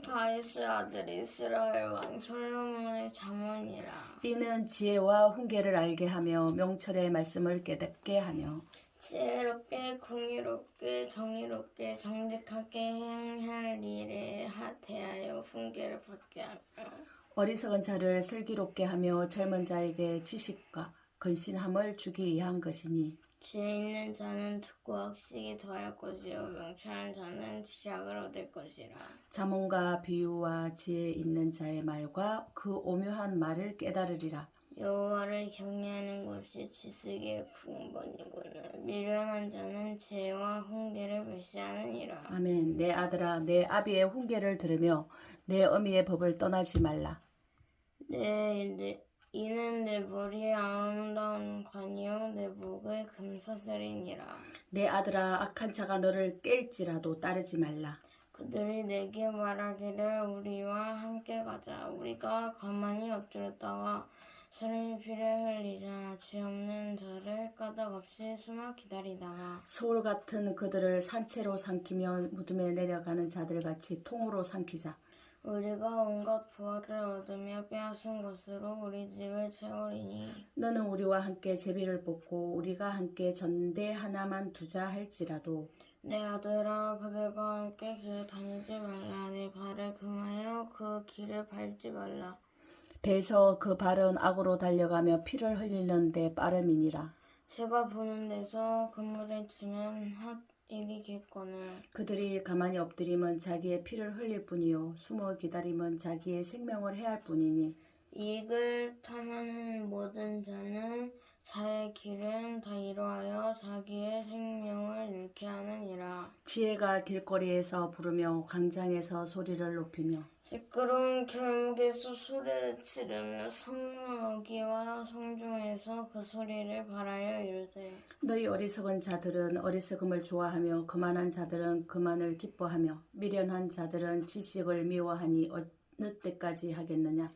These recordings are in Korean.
다윗의 아들 이스라엘 왕 솔로몬의 자문이라. 이는 지혜와 훈계를 알게 하며 명철의 말씀을 깨닫게 하며 지혜롭게 공의롭게 정의롭게 정직하게 행할 일에 대하여 훈계를 받게 하며 어리석은 자를 슬기롭게 하며 젊은 자에게 지식과 근신함을 주기 위한 것이니 지혜 있는 자는 듣고 학식이 더할 것이요 명철한 자는 지략을 얻을 것이라. 자문과 비유와 지혜 있는 자의 말과 그 오묘한 말을 깨달으리라. 여호와를 경외하는 것이 지식의 근본이구나. 미련한 자는 지혜와 훈계를 멸시하느니라. 아멘. 내 아들아, 내 아비의 훈계를 들으며 내 어미의 법을 떠나지 말라. 이는 내 머리에 아름다운 관이요 내 목에 금사슬이니라. 내 아들아, 악한 자가 너를 깰지라도 따르지 말라. 그들이 내게 말하기를 우리와 함께 가자. 우리가 가만히 엎드렸다가 사람의 피를 흘리자. 죄 없는 자를 까닭없이 숨어 기다리다가 소울 같은 그들을 산채로 삼키며 무덤에 내려가는 자들같이 통으로 삼키자. 우리가 온갖 부활을 얻으며 빼앗은 것으로 우리 집을 채우리니 너는 우리와 함께 제비를 뽑고 우리가 함께 전대 하나만 두자 할지라도 내 아들아 그들과 함께 길을 다니지 말라. 내 발을 금하여 그 길을 밟지 말라. 대저 그 발은 악으로 달려가며 피를 흘리는데 빠름이니라. 새가 보는 데서 그물을 치면 핫일이겠거늘. 그들이 가만히 엎드리면 자기의 피를 흘릴 뿐이요 숨어 기다리면 자기의 생명을 해할 뿐이니 이익을 탐하는 모든 자는 자의 길은 다 이루하여 자기의 생명을 잃게 하느니라. 지혜가 길거리에서 부르며 광장에서 소리를 높이며 시끄러운 골목에서 소리를 지르며 성막이와 성중에서 그 소리를 발하여 이르되 너희 어리석은 자들은 어리석음을 좋아하며 거만한 자들은 거만을 기뻐하며 미련한 자들은 지식을 미워하니 어느 때까지 하겠느냐.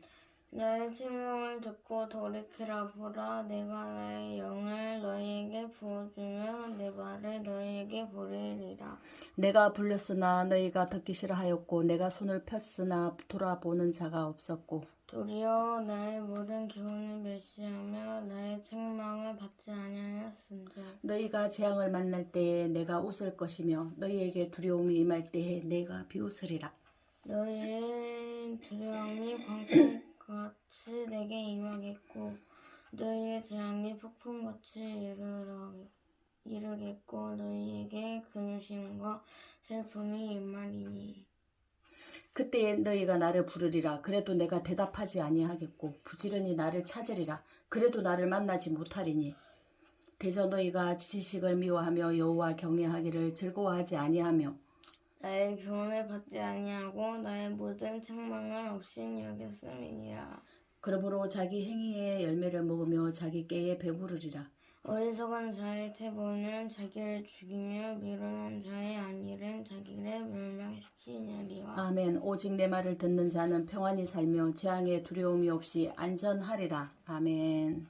나의 책망을 듣고 돌이키라. 보라 내가 나의 영을 너희에게 부어주며 내 말을 너희에게 보이리라. 내가 불렀으나 너희가 듣기 싫어하였고 내가 손을 폈으나 돌아보는 자가 없었고 도리어 나의 모든 교훈을 멸시하며 나의 책망을 받지 아니하였은즉 너희가 재앙을 만날 때에 내가 웃을 것이며 너희에게 두려움이 임할 때에 내가 비웃으리라. 너희의 두려움이 광풍같이 내게 임하겠고 너희의 재앙이 폭풍같이 이르겠고 너희에게 근심과 슬픔이 임하리니 그때에 너희가 나를 부르리라. 그래도 내가 대답하지 아니하겠고 부지런히 나를 찾으리라. 그래도 나를 만나지 못하리니 대저 너희가 지식을 미워하며 여호와 경외하기를 즐거워하지 아니하며 나의 교훈을 받지 아니하고 나의 모든 책망을 없인 여겼음이니라. 그러므로 자기 행위의 열매를 먹으며 자기 깨에 배부르리라. 어리석은 자의 태보는 자기를 죽이며 미련한 자의 안일은 자기를 멸망시키느니라. 아멘. 오직 내 말을 듣는 자는 평안히 살며 재앙에 두려움이 없이 안전하리라. 아멘.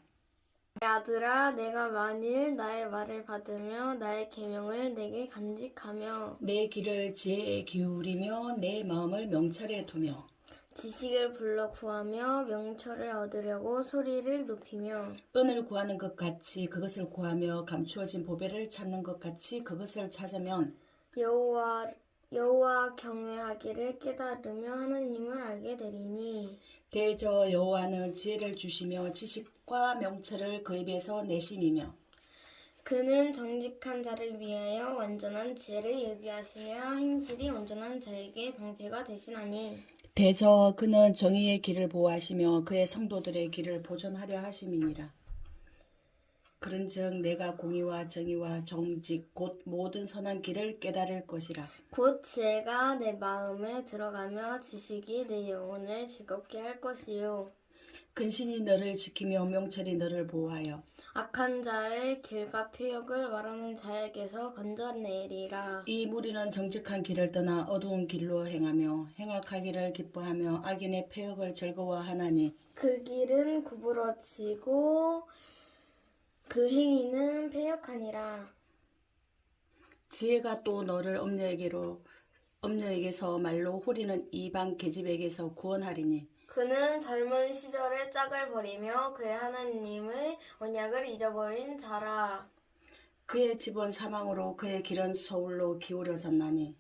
내 아들아 내가 만일 나의 말을 받으며 나의 계명을 내게 간직하며 내 귀를 지혜에 기울이며 내 마음을 명철에 두며 지식을 불러 구하며 명철을 얻으려고 소리를 높이며 은을 구하는 것 같이 그것을 구하며 감추어진 보배를 찾는 것 같이 그것을 찾으면 여호와 경외하기를 깨달으며 하나님을 알게 되리니 대저 여호와는 지혜를 주시며 지식과 명철을 그 입에서 내심이며 그는 정직한 자를 위하여 완전한 지혜를 예비하시며 행실이 온전한 자에게 방패가 되시나니 대저 그는 정의의 길을 보호하시며 그의 성도들의 길을 보존하려 하심이니라. 그런즉 내가 공의와 정의와 정직 곧 모든 선한 길을 깨달을 것이라. 곧 지혜가 내 마음에 들어가며 지식이 내 영혼을 즐겁게 할 것이요 근신이 너를 지키며 명철이 너를 보호하여 악한 자의 길과 표역을 말하는 자에게서 건져내리라. 이 무리는 정직한 길을 떠나 어두운 길로 행하며 행악하기를 기뻐하며 악인의 패역을 즐거워하나니 그 길은 구부러지고 그 행위는 패역하니라. 지혜가 또 너를 엄녀에게로 엄녀에게서 말로 호리는 이방 계집에게서 구원하리니 그는 젊은 시절에 짝을 버리며 그의 하나님의 언약을 잊어버린 자라. 그의 집은 사망으로 그의 길은 서울로 기울어졌나니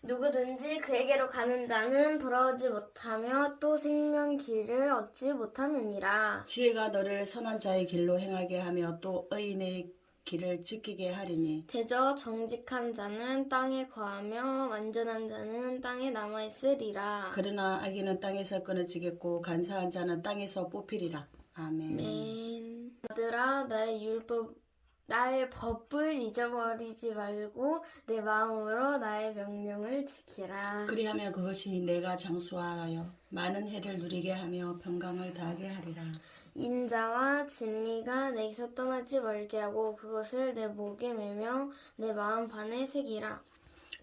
누구든지 그에게로 가는 자는 돌아오지 못하며 또 생명 길을 얻지 못하느니라. 지혜가 너를 선한 자의 길로 행하게 하며 또 의인의 길을 지키게 하리니 대저 정직한 자는 땅에 거하며 완전한 자는 땅에 남아있으리라. 그러나 악인은 땅에서 끊어지겠고 간사한 자는 땅에서 뽑히리라. 아멘. 아멘. 아들아, 나의 법을 잊어버리지 말고 내 마음으로 나의 명령을 지키라. 그리하면 그것이 내가 장수하여 많은 해를 누리게 하며 평강을 다하게 하리라. 인자와 진리가 내게서 떠나지 말게 하고 그것을 내 목에 매며 내 마음 판에 새기라.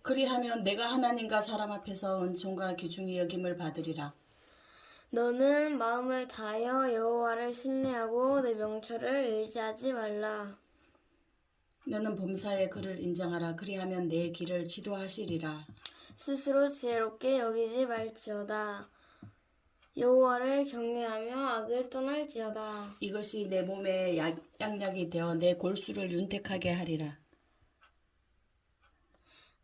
그리하면 내가 하나님과 사람 앞에서 은총과 귀중히 여김을 받으리라. 너는 마음을 다하여 여호와를 신뢰하고 내 명철을 의지하지 말라. 너는 범사의 그를 인정하라. 그리하면 내 길을 지도하시리라. 스스로 지혜롭게 여기지 말지어다. 여호와를 경외하며 악을 떠날지어다. 이것이 내 몸에 양약이 되어 내 골수를 윤택하게 하리라.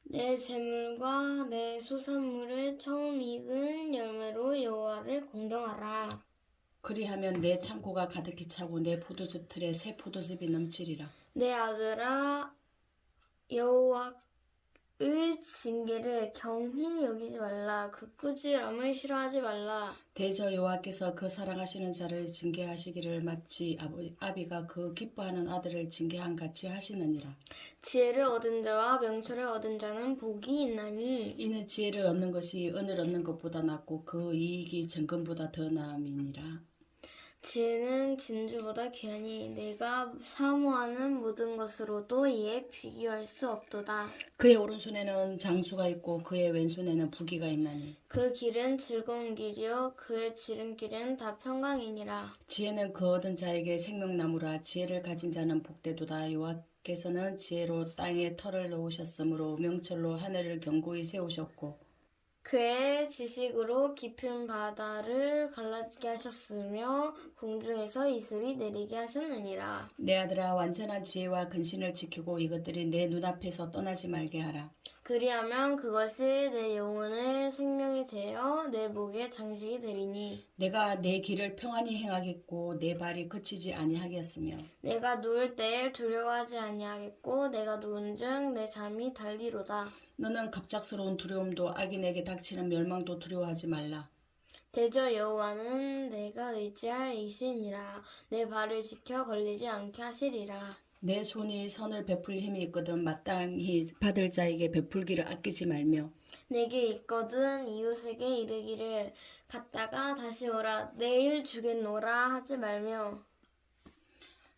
내 재물과 내 소산물을 처음 익은 열매로 여호와를 공경하라. 그리하면 내 창고가 가득히 차고 내 포도즙 틀에 새 포도즙이 넘치리라. 내 아들아, 여호와의 징계를 경히 여기지 말라. 그 꾸지람을 싫어하지 말라. 대저 여호와께서 그 사랑하시는 자를 징계하시기를 마치 아비가 그 기뻐하는 아들을 징계한 같이 하시느니라. 지혜를 얻은 자와 명철을 얻은 자는 복이 있나니 이는 지혜를 얻는 것이 은을 얻는 것보다 낫고 그 이익이 정금보다 더 나음이니라. 지혜는 진주보다 귀하니 내가 사모하는 모든 것으로도 이에 비교할 수 없도다. 그의 오른손에는 장수가 있고 그의 왼손에는 부귀가 있나니 그 길은 즐거운 길이요 그의 지름길은 다 평강이니라. 지혜는 그 얻은 자에게 생명나무라. 지혜를 가진 자는 복되도다. 여호와께서는 지혜로 땅에 털을 놓으셨으므로 명철로 하늘을 견고히 세우셨고 그의 지식으로 깊은 바다를 갈라지게 하셨으며 공중에서 이슬이 내리게 하셨느니라. 내 아들아 완전한 지혜와 근신을 지키고 이것들이 내 눈앞에서 떠나지 말게 하라. 그리하면 그것이 내 영혼의 생명이 되어 내 목의 장식이 되리니 내가 내 길을 평안히 행하겠고 내 발이 그치지 아니하겠으며 내가 누울 때에 두려워하지 아니하겠고 내가 누운즉 내 잠이 달리로다. 너는 갑작스러운 두려움도 악인에게 닥치는 멸망도 두려워하지 말라. 대저 여호와는 내가 의지할 이신이라. 내 발을 지켜 걸리지 않게 하시리라. 내 손이 선을 베풀 힘이 있거든 마땅히 받을 자에게 베풀기를 아끼지 말며 내게 있거든 이웃에게 이르기를 갔다가 다시 오라 내일 주겠노라 하지 말며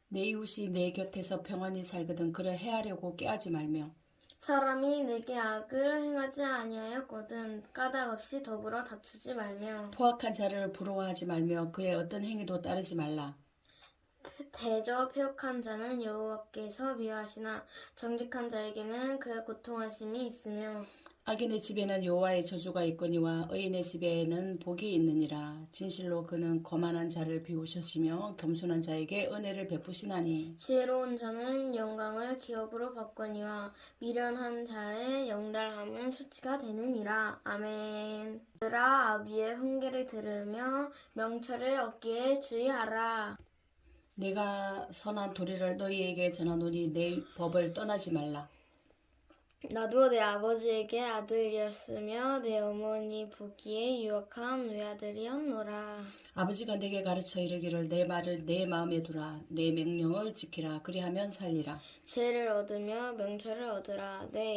내 이웃이 내 곁에서 평안히 살거든 그를 해하려고 꾀하지 말며 사람이 내게 악을 행하지 아니하였거든 까닭없이 더불어 다투지 말며 포악한 자를 부러워하지 말며 그의 어떤 행위도 따르지 말라. 대저 패역한 자는 여호와께서 미워하시나 정직한 자에게는 그의 고통하심이 있으며 악인의 집에는 여호와의 저주가 있거니와 의인의 집에는 복이 있느니라. 진실로 그는 거만한 자를 비우시며 겸손한 자에게 은혜를 베푸시나니 지혜로운 자는 영광을 기업으로 받거니와 미련한 자의 영달함은 수치가 되느니라. 아멘. 들아 아비의 훈계를 들으며 명철을 얻기에 주의하라. 내가 선한 도리를 너희에게 전하노니 내 법을 떠나지 말라. 나도 내 아버지에게 아들이었으며 내 어머니 보기에 유혹한 외아들이었노라. 아버지가 내게 가르쳐 이르기를 내 말을 내 마음에 두라. 내 명령을 지키라. 그리하면 살리라. 지혜를 얻으며 명철을 얻으라. 내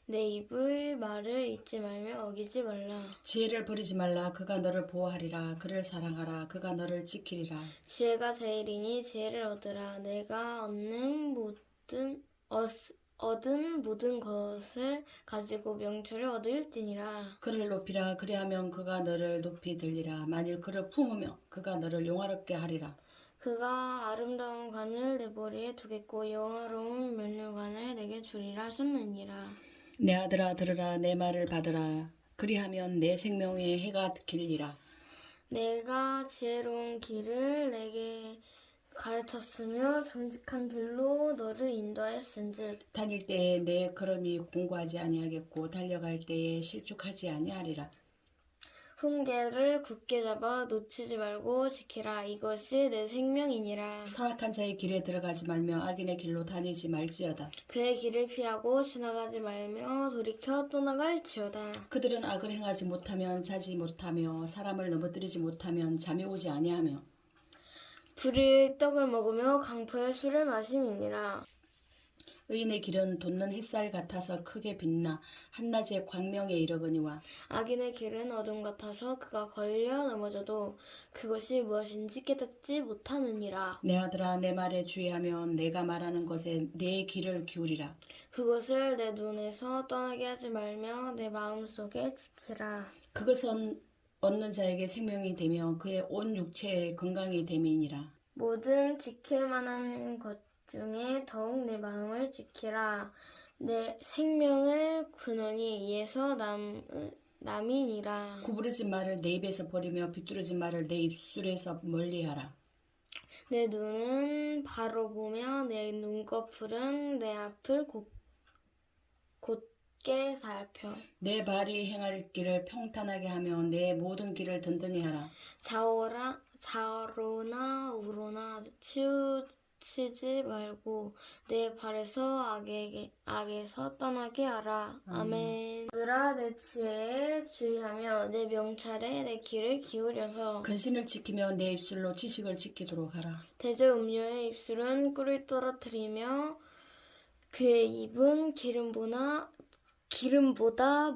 입의 말을 잊지 말며 어기지 말라. 지혜를 버리지 말라. 그가 너를 보호하리라. 그를 사랑하라. 그가 너를 지키리라. 지혜가 제일이니 지혜를 얻으라. 내가 얻은 모든 것을 가지고 명철을 얻을지니라. 그를 높이라. 그리하면 그가 너를 높이 들리라. 만일 그를 품으며 그가 너를 용화롭게 하리라. 그가 아름다운 관을 내 머리에 두겠고 영화로운 면류관을 내게 주리라 하셨느니라. 내 아들아 들으라 내 말을 받으라. 그리하면 내 생명의 해가 길리라. 내가 지혜로운 길을 내게 가르쳤으며 정직한 길로 너를 인도하였은즉 다닐 때에 내 걸음이 공고하지 아니하겠고 달려갈 때에 실족하지 아니하리라. 훈계를 굳게 잡아 놓치지 말고 지키라. 이것이 내 생명이니라. 사악한 자의 길에 들어가지 말며 악인의 길로 다니지 말지어다. 그의 길을 피하고 지나가지 말며 돌이켜 떠나갈지어다. 그들은 악을 행하지 못하면 자지 못하며 사람을 넘어뜨리지 못하면 잠이 오지 아니하며 불의의 떡을 먹으며 강포의 술을 마심이니라. 의인의 길은 돋는 햇살 같아서 크게 빛나 한낮의 광명에 이르거니와 악인의 길은 어둠 같아서 그가 걸려 넘어져도 그것이 무엇인지 깨닫지 못하느니라. 내 아들아 내 말에 주의하며 내가 말하는 것에 내 귀를 기울이라. 그것을 내 눈에서 떠나게 하지 말며 내 마음속에 지키라. 그것은 얻는 자에게 생명이 되며 그의 온 육체에 건강이 됨이니라. 모든 지킬 만한 것 중에 더욱 내 마음을 지키라. 내 생명을 근원이 이에서 남이니라. 구부러진 말을 내 입에서 버리며 비뚤어진 말을 내 입술에서 멀리하라. 내 눈은 바로 보며 내 눈꺼풀은 내 앞을 곧게 살펴. 내 발이 행할 길을 평탄하게 하며 내 모든 길을 든든히 하라. 좌로나 우로나 치우치지 말고 내 발에서 악에서 떠나게 하라. 아멘. 얘들아 내 지혜에 주의하며 내 명찰에 내 귀를 기울여서 근신을 지키며 내 입술로 지식을 지키도록 하라. 대저 음료의 입술은 꿀을 떨어뜨리며 그의 입은 기름보다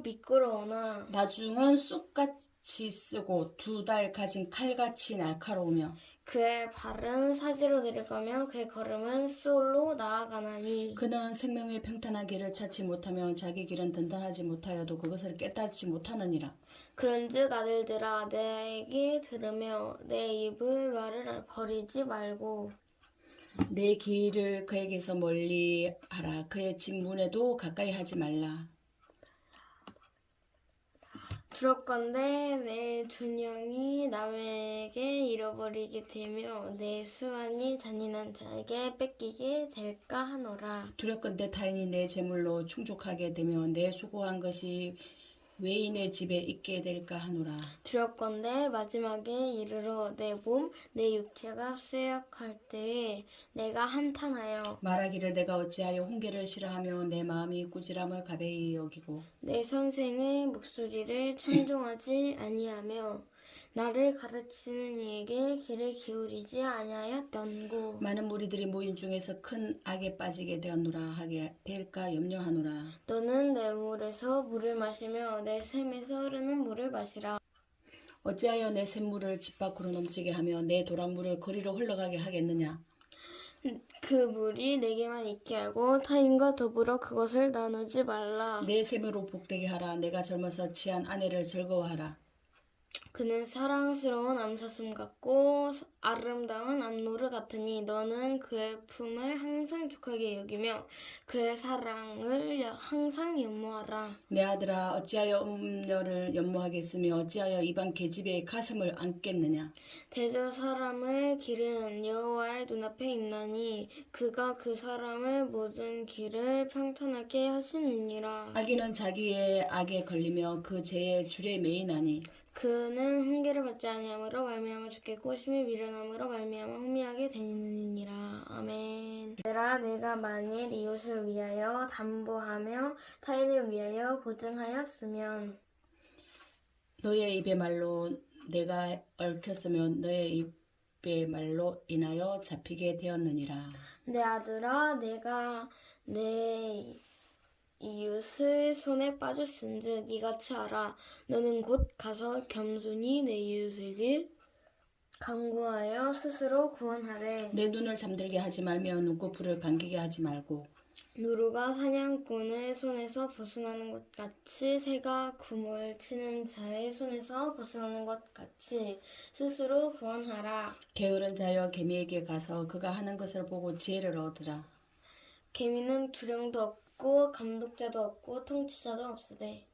미끄러우나 나중은 쑥같이 쓰고 두 달 가진 칼같이 날카로우며 그의 발은 사지로 내려가며 그의 걸음은 수올로 나아가나니 그는 생명의 평탄한 길을 찾지 못하며 자기 길은 든든하지 못하여도 그것을 깨닫지 못하느니라. 그런즉 아들들아 내게 들으며 내 입의 말을 버리지 말고 내 길을 그에게서 멀리 하라. 그의 직문에도 가까이 하지 말라. 두렵건대 내 존영이 남에게 잃어버리게 되며 내 수완이 잔인한 자에게 뺏기게 될까 하노라. 두렵건대 타인이 내 재물로 충족하게 되며 내 수고한 것이 외인의 집에 있게 될까 하노라. 두렵건대 마지막에 이르러 내 몸, 내 육체가 쇠약할 때에 내가 한탄하여 말하기를 내가 어찌하여 훈계를 싫어하며 내 마음이 꾸지람을 가베이 여기고 내 선생의 목소리를 청종하지 아니하며 나를 가르치는 이에게 귀를 기울이지 아니하였던고. 많은 무리들이 모인 중에서 큰 악에 빠지게 되었노라 하게 될까 염려하노라. 너는 내 물에서 물을 마시며 내 샘에서 흐르는 물을 마시라. 어찌하여 내 샘물을 집 밖으로 넘치게 하며 내 도랑물을 거리로 흘러가게 하겠느냐. 그 물이 내게만 있게 하고 타인과 더불어 그것을 나누지 말라. 내 샘으로 복되게 하라. 내가 젊어서 취한 아내를 즐거워하라. 그는 사랑스러운 암사슴 같고 아름다운 암노루 같으니 너는 그의 품을 항상 족하게 여기며 그의 사랑을 항상 연모하라. 내 아들아 어찌하여 음녀를 연모하겠으며 어찌하여 이방 계집의 가슴을 안겠느냐. 대저 사람의 길은 여호와의 눈앞에 있나니 그가 그 사람의 모든 길을 평탄하게 하시느니라. 악인은 자기의 악에 걸리며 그 죄의 줄에 매이나니 그는 훈계를 받지 아니함으로 말미암아 죽겠고 심히 미련함으로 말미암아 후미하게 되느니라. 아멘. 얘들아 내가 만일 이웃을 위하여 담보하며 타인을 위하여 보증하였으면 너의 입의 말로 내가 얽혔으면 너의 입의 말로 인하여 잡히게 되었느니라. 내 아들아 내가 내 이웃의 손에 빠졌은즉 이같이 하라. 너는 곧 가서 겸손히 내 이웃에게 간구하여 스스로 구원하래. 내 눈을 잠들게 하지 말며 눈꺼풀을 감기게 하지 말고 누루가 사냥꾼의 손에서 벗어나는 것 같이 새가 구멍을 치는 자의 손에서 벗어나는 것 같이 스스로 구원하라. 게으른 자여 개미에게 가서 그가 하는 것을 보고 지혜를 얻으라. 개미는 두령도 없고 감독자도 없고 통치자도 없으되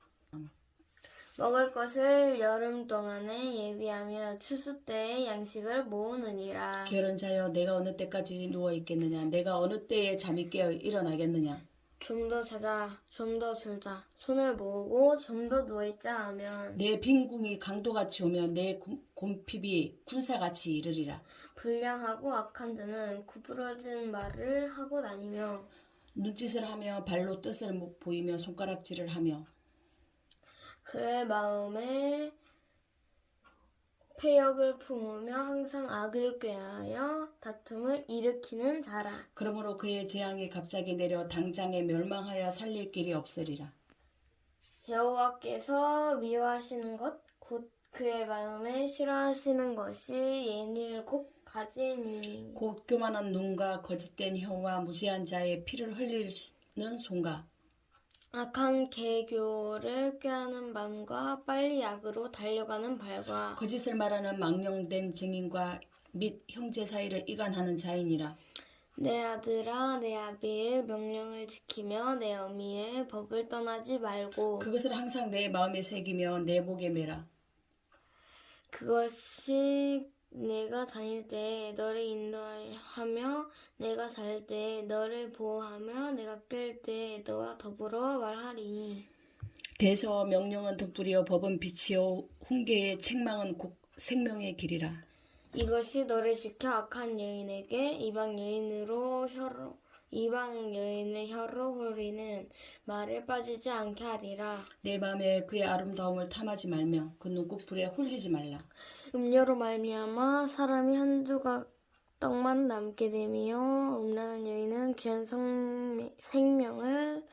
먹을 것을 여름 동안에 예비하며 추수 때에 양식을 모으느니라. 게으른 자여 내가 어느 때까지 누워 있겠느냐 내가 어느 때에 잠이 깨어 일어나겠느냐 좀 더 자자, 좀 더 졸자. 손을 모으고 좀 더 누워있자 하면 내 빈궁이 강도같이 오면 내 곰핍이 군사같이 이르리라. 불량하고 악한 자는 구부러진 말을 하고 다니며 눈짓을 하며 발로 뜻을 보이며 손가락질을 하며 그의 마음에 패역을 품으며 항상 악을 꾀하여 다툼을 일으키는 자라. 그러므로 그의 재앙이 갑자기 내려 당장에 멸망하여 살릴 길이 없으리라. 여호와께서 미워하시는 것 곧 그의 마음에 싫어하시는 것이 예닐곱 가지니 곧 교만한 눈과 거짓된 혀와 무지한 자의 피를 흘리는 손과 악한 계교를 꾀하는 마음과 빨리 악으로 달려가는 발과 거짓을 말하는 망령된 증인과 및 형제 사이를 이간하는 자이니라. 내 아들아 내 아비의 명령을 지키며 내 어미의 법을 떠나지 말고 그것을 항상 내 마음에 새기며 내 목에 매라. 그것이 내가 다닐 때 너를 인도하며 내가 잘 때 너를 보호하며 내가 깰 때 너와 더불어 말하리니 대서 명령은 등불이요 법은 빛이요 훈계의 책망은 곧 생명의 길이라. 이것이 너를 지켜 악한 여인에게 이방 여인의 혀로 홀리는 말에 빠지지 않게 하리라. 내 마음에 그의 아름다움을 탐하지 말며 그 눈꽃불에 홀리지 말라. 음료로 말미암아 사람이 한 조각 떡만 남게 되며 음란한 여인은 귀한 생명을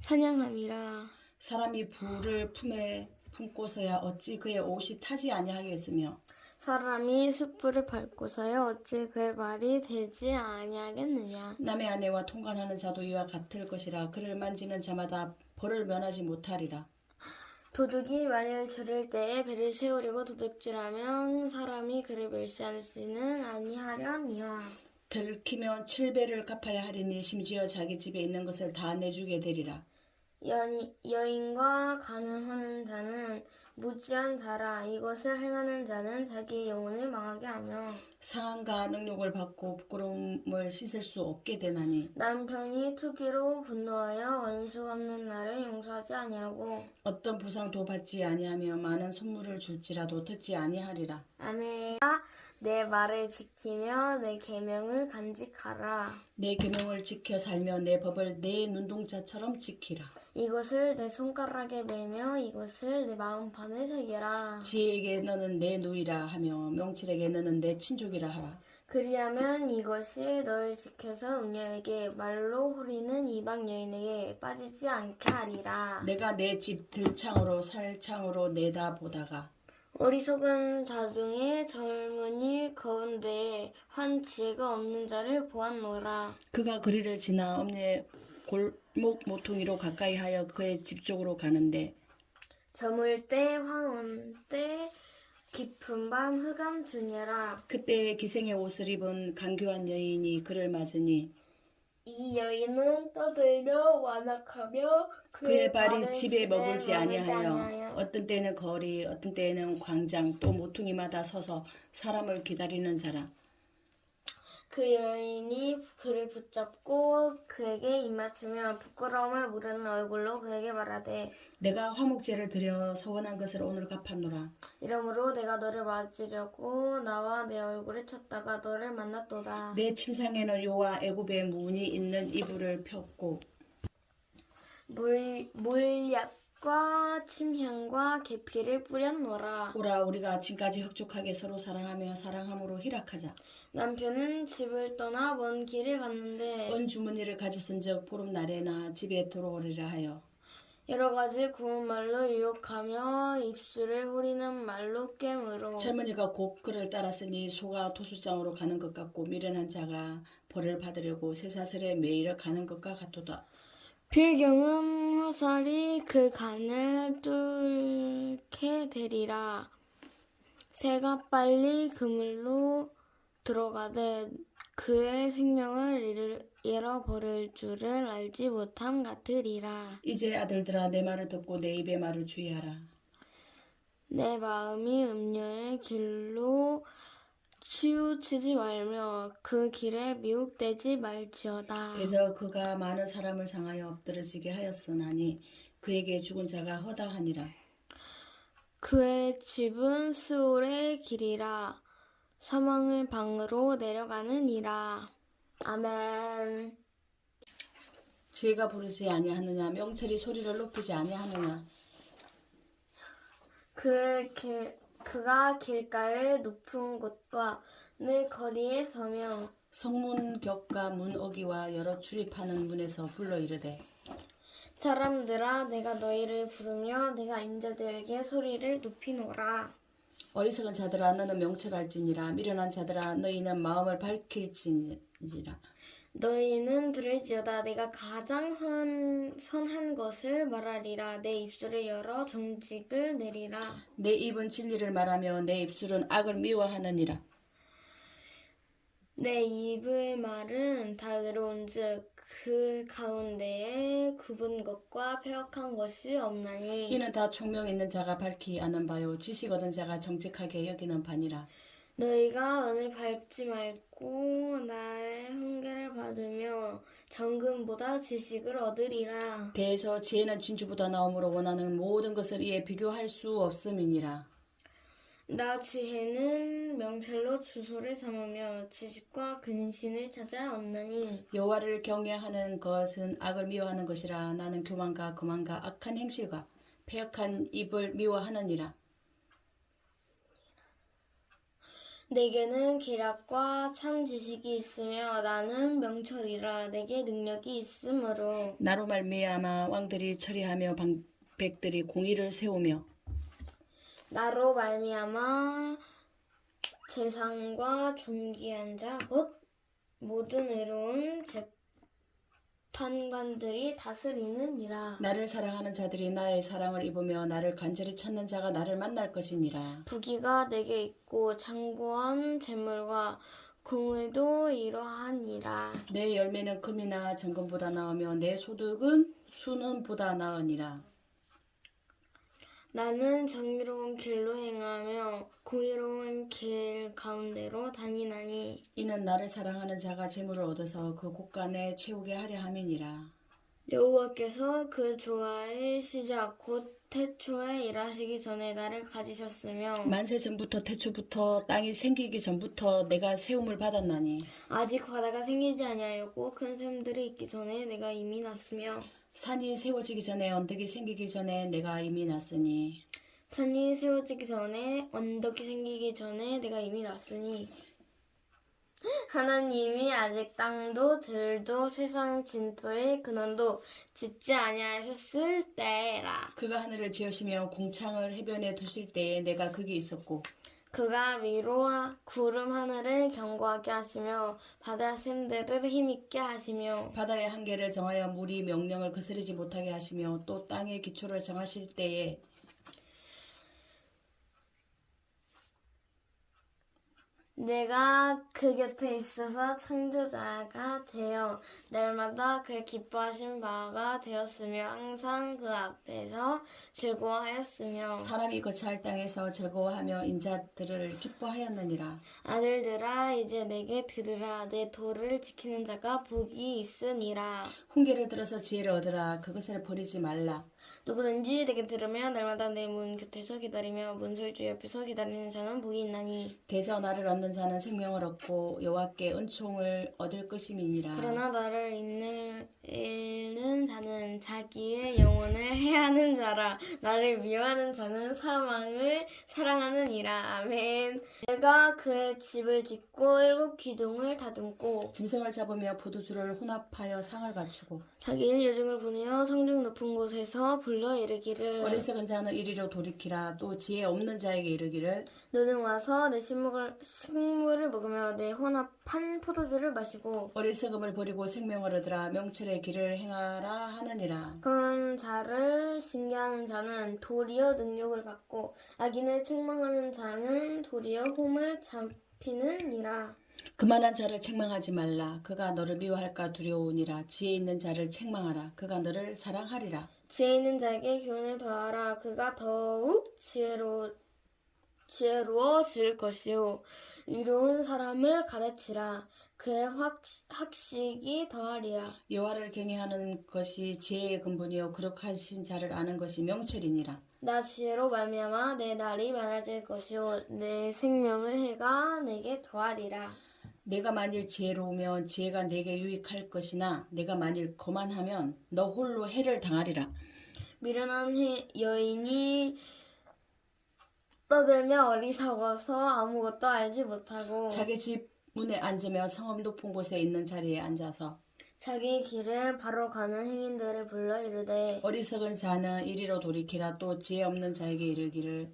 사냥함이라. 사람이 불을 품에 품고서야 어찌 그의 옷이 타지 아니하겠으며 사람이 숯불을 밟고서야 어찌 그의 말이 되지 아니하겠느냐. 남의 아내와 통관하는 자도 이와 같을 것이라. 그를 만지는 자마다 벌을 면하지 못하리라. 도둑이 만일 줄일 때에 배를 세우려고 도둑질하면 사람이 그를 멸시하지는 아니하려니와. 들키면 7배를 갚아야 하리니 심지어 자기 집에 있는 것을 다 내주게 되리라. 여인과 간음하는 자는 무지한 자라. 이것을 행하는 자는 자기 영혼을 망하게 하며 상한과 능욕을 받고 부끄러움을 씻을 수 없게 되나니 남편이 투기로 분노하여 원수 갚는 날을 용서하지 아니하고 어떤 보상도 받지 아니하며 많은 선물을 줄지라도 듣지 아니하리라. 아멘. 내 말을 지키며 내 계명을 간직하라. 내 계명을 지켜 살며 내 법을 내 눈동자처럼 지키라. 이것을 내 손가락에 매며 이것을 내 마음판에 새겨라. 지혜에게 너는 내 누이라 하며 명철에게 너는 내 친족이라 하라. 그리하면 이것이 너를 지켜서 음녀에게 말로 호리는 이방 여인에게 빠지지 않게 하리라. 내가 내 집 들창으로 살창으로 내다 보다가 어리석은 자 중에 젊은이 가운데 한 지혜가 없는 자를 보았노라. 그가 거리를 지나 엄리의 골목 모퉁이로 가까이 하여 그의 집 쪽으로 가는데 저물 때 황혼 때 깊은 밤 흑암 중이라. 그때 기생의 옷을 입은 간교한 여인이 그를 맞으니 이 여인은 떠들며 완악하며 그의 발이 집에 머물지 아니하여 아니하여 어떤 때는 거리 어떤 때는 광장 또 모퉁이마다 서서 사람을 기다리는 자라. 그 여인이 그를 붙잡고 그에게 입맞추며 부끄러움을 무르는 얼굴로 그에게 말하되 내가 화목제를 드려 서원한 것을 오늘 갚았노라. 이러므로 내가 너를 맞으려고 나와 내 얼굴을 쳤다가 너를 만났도다. 내 침상에는 요와 애굽의 문이 있는 이불을 폈고 몰약과 침향과 계피를 뿌렸노라. 오라 우리가 아침까지 흡족하게 서로 사랑하며 사랑함으로 희락하자. 남편은 집을 떠나 먼 길을 갔는데 은 주머니를 가졌은즉 보름날에나 집에 들어오리라 하여 여러 가지 고운 말로 유혹하며 입술을 후리는 말로 꿰므로 젊은이가 곧 그를 따랐으니 소가 도수장으로 가는 것 같고 미련한 자가 벌을 받으려고 쇠사슬에 매이러 가는 것과 같도다. 필경은 화살이 그 간을 뚫게 되리라. 새가 빨리 그물로 들어가되 그의 생명을 잃어버릴 줄을 알지 못함 같으리라. 이제 아들들아 내 말을 듣고 내 입의 말을 주의하라. 내 마음이 음녀의 길로 치우치지 말며 그 길에 미혹되지 말지어다. 대저 그가 많은 사람을 상하여 엎드러지게 하였으나니 그에게 죽은 자가 허다하니라. 그의 집은 스올의 길이라 사망의 방으로 내려가느니라. 아멘. 지혜가 부르지 아니하느냐 명철이 소리를 높이지 아니하느냐. 그가 길가의 높은 곳과 늘 거리에 서며 성문 격과 문 어기와 여러 출입하는 문에서 불러 이르되 사람들아 내가 너희를 부르며 내가 인자들에게 소리를 높이노라. 어리석은 자들아 너는 명철할지니라. 미련한 자들아 너희는 마음을 밝힐지니라. 너희는 들을지어다. 내가 가장 선한 것을 말하리라. 내 입술을 열어 정직을 내리라. 내 입은 진리를 말하며 내 입술은 악을 미워하느니라. 내 입의 말은 다 의로운즉 그 가운데에 굽은 것과 패역한 것이 없나니 이는 다 총명 있는 자가 밝히 아는 바요 지식 얻은 자가 정직하게 여기는 바니라. 너희가 은을 밟지 말고 나의 훈계를 받으며 정금보다 지식을 얻으리라. 대에서 지혜는 진주보다 나옴으로 원하는 모든 것을 이에 비교할 수 없음이니라. 나 지혜는 명철로 주소를 삼으며 지식과 근신을 찾아 얻나니 여호와를 경외하는 것은 악을 미워하는 것이라. 나는 교만과 거만과 악한 행실과 패역한 입을 미워하느니라. 내게는 계략과 참 지식이 있으며 나는 명철이라. 내게 능력이 있으므로 나로 말미암아 왕들이 처리하며 방백들이 공의를 세우며 나로 말미암아 재상과 존귀한 자 곧 모든 의로운 재판관들이 다스리느니라. 나를 사랑하는 자들이 나의 사랑을 입으며 나를 간절히 찾는 자가 나를 만날 것이니라. 부귀가 내게 있고 장구한 재물과 공의도 이러하니라. 내 열매는 금이나 정금보다 나으며 내 소득은 수는보다 나으니라. 나는 정의로운 길로 행하며 공의로운 길 가운데로 다니나니 이는 나를 사랑하는 자가 재물을 얻어서 그 곳간에 채우게 하려 함이니라. 여호와께서 그 조화의 시작 곧 태초에 일하시기 전에 나를 가지셨으며 만세 전부터 태초부터 땅이 생기기 전부터 내가 세움을 받았나니 아직 바다가 생기지 아니하였고 큰 샘들이 있기 전에 내가 이미 났으며 산이 세워지기 전에 언덕이 생기기 전에 내가 이미 났으니 산이 세워지기 전에 언덕이 생기기 전에 내가 이미 났으니 하나님이 아직 땅도 들도 세상 진토의 근원도 짓지 아니하셨을 때라. 그가 하늘을 지으시며 궁창을 해변에 두실 때에 내가 거기 있었고 그가 위로 구름 하늘을 견고하게 하시며 바다 샘들을 힘있게 하시며 바다의 한계를 정하여 물이 명령을 거스르지 못하게 하시며 또 땅의 기초를 정하실 때에 내가 그 곁에 있어서 창조자가 되어 날마다 그의 기뻐하신 바가 되었으며 항상 그 앞에서 즐거워하였으며 사람이 거처할 땅에서 즐거워하며 인자들을 기뻐하였느니라. 아들들아 이제 내게 들으라. 내 도를 지키는 자가 복이 있으니라. 훈계를 들어서 지혜를 얻으라. 그것을 버리지 말라. 누구든지 내게 들으며 날마다 내 문 곁에서 기다리며 문설주 옆에서 기다리는 자는 복이 있나니 대저 나를 얻는 자는 생명을 얻고 여호와께 은총을 얻을 것임이니라. 그러나 나를 잃는 자는 자기의 영혼을 해하는 자라. 나를 미워하는 자는 사망을 사랑하느니라. 아멘. 내가 그의 집을 짓고 7 기둥을 다듬고 짐승을 잡으며 포도주를 혼합하여 상을 갖추고 자기의 여종을 보내어 성중 높은 곳에서 불러 이르기를 어리석은 자는 이리로 돌이키라. 또 지혜 없는 자에게 이르기를 너는 와서 내 식물을 먹으며 내 혼합한 포도주를 마시고 어리석음을 버리고 생명을 얻으라. 명철의 길을 행하라 하느니라. 그런 자를 신기하는 자는 도리어 능력을 받고 악인을 책망하는 자는 도리어 홈을 잡히느니라. 그만한 자를 책망하지 말라. 그가 너를 미워할까 두려우니라. 지혜 있는 자를 책망하라. 그가 너를 사랑하리라. 지혜 있는 자에게 교훈을 더하라. 그가 더욱 지혜로워질 것이요. 이로운 사람을 가르치라. 그의 학식이 더하리라. 여호와를 경외하는 것이 지혜의 근본이요 거룩하신 자를 아는 것이 명철이니라. 나 지혜로 말미암아 내 날이 많아질 것이요 내 생명의 해가 내게 더하리라. 내가 만일 지혜로우면 지혜가 내게 유익할 것이나 내가 만일 거만하면 너 홀로 해를 당하리라. 미련한 여인이 떠들며 어리석어서 아무것도 알지 못하고 자기 집 문에 앉으며 성읍 높은 곳에 있는 자리에 앉아서 자기 길을 바로 가는 행인들을 불러 이르되 어리석은 자는 이리로 돌이키라. 또 지혜 없는 자에게 이르기를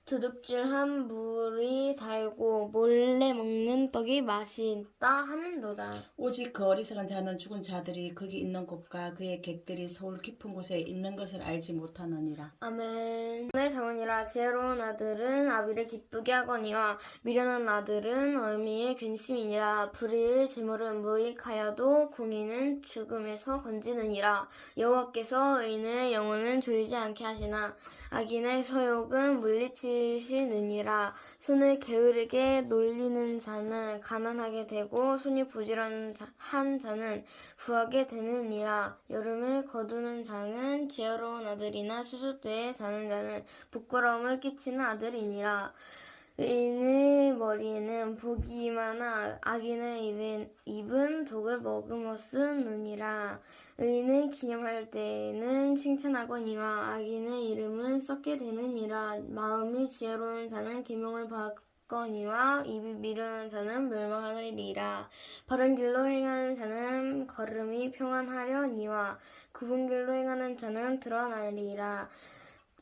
도둑질한 물이 달고 몰래 먹는 떡이 맛이 있다 하는도다. 오직 그 어리석은 자는 죽은 자들이 거기 있는 곳과 그의 객들이 서울 깊은 곳에 있는 것을 알지 못하느니라. 아멘. 내 자문이라. 지혜로운 아들은 아비를 기쁘게 하거니와 미련한 아들은 어미의 근심이니라. 불의의 재물은 무익하여도 공의는 죽음에서 건지느니라. 여호와께서 의인의 영혼은 졸리지 않게 하시나 악인의 서욕은 물리치시느니라. 손을 게으르게 놀리는 자는 가난하게 되고 손이 부지런한 자는 부하게 되느니라. 여름을 거두는 자는 지혜로운 아들이나 수수때에 자는 자는 부끄러움을 끼치는 아들이니라. 의인의 머리에는 복이 임하나 악인의 입은 독을 머금어 쓰느니라. 의인을 기념할 때에는 칭찬하거니와 악인의 이름은 썩게 되느니라. 마음이 지혜로운 자는 계명을 받거니와 입이 미련한 자는 멸망하리라. 바른 길로 행하는 자는 걸음이 평안하려니와 굽은 길로 행하는 자는 드러나리라.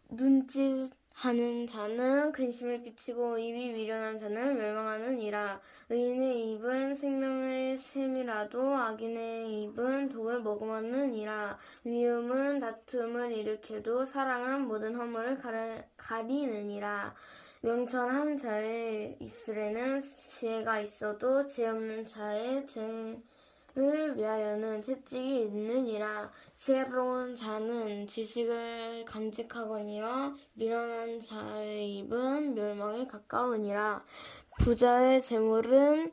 눈짓하는 자는 근심을 끼치고 입이 미련한 자는 멸망하느니라. 의인의 입은 생명의 샘이라도 악인의 입은 독을 머금었느니라. 미움은 다툼을 일으켜도 사랑은 모든 허물을 가리느니라. 명철한 자의 입술에는 지혜가 있어도 지혜 없는 자의 등을 위하여는 채찍이 있느니라. 지혜로운 자는 지식을 간직하거니와 미련한 자의 입은 멸망에 가까우니라. 부자의 재물은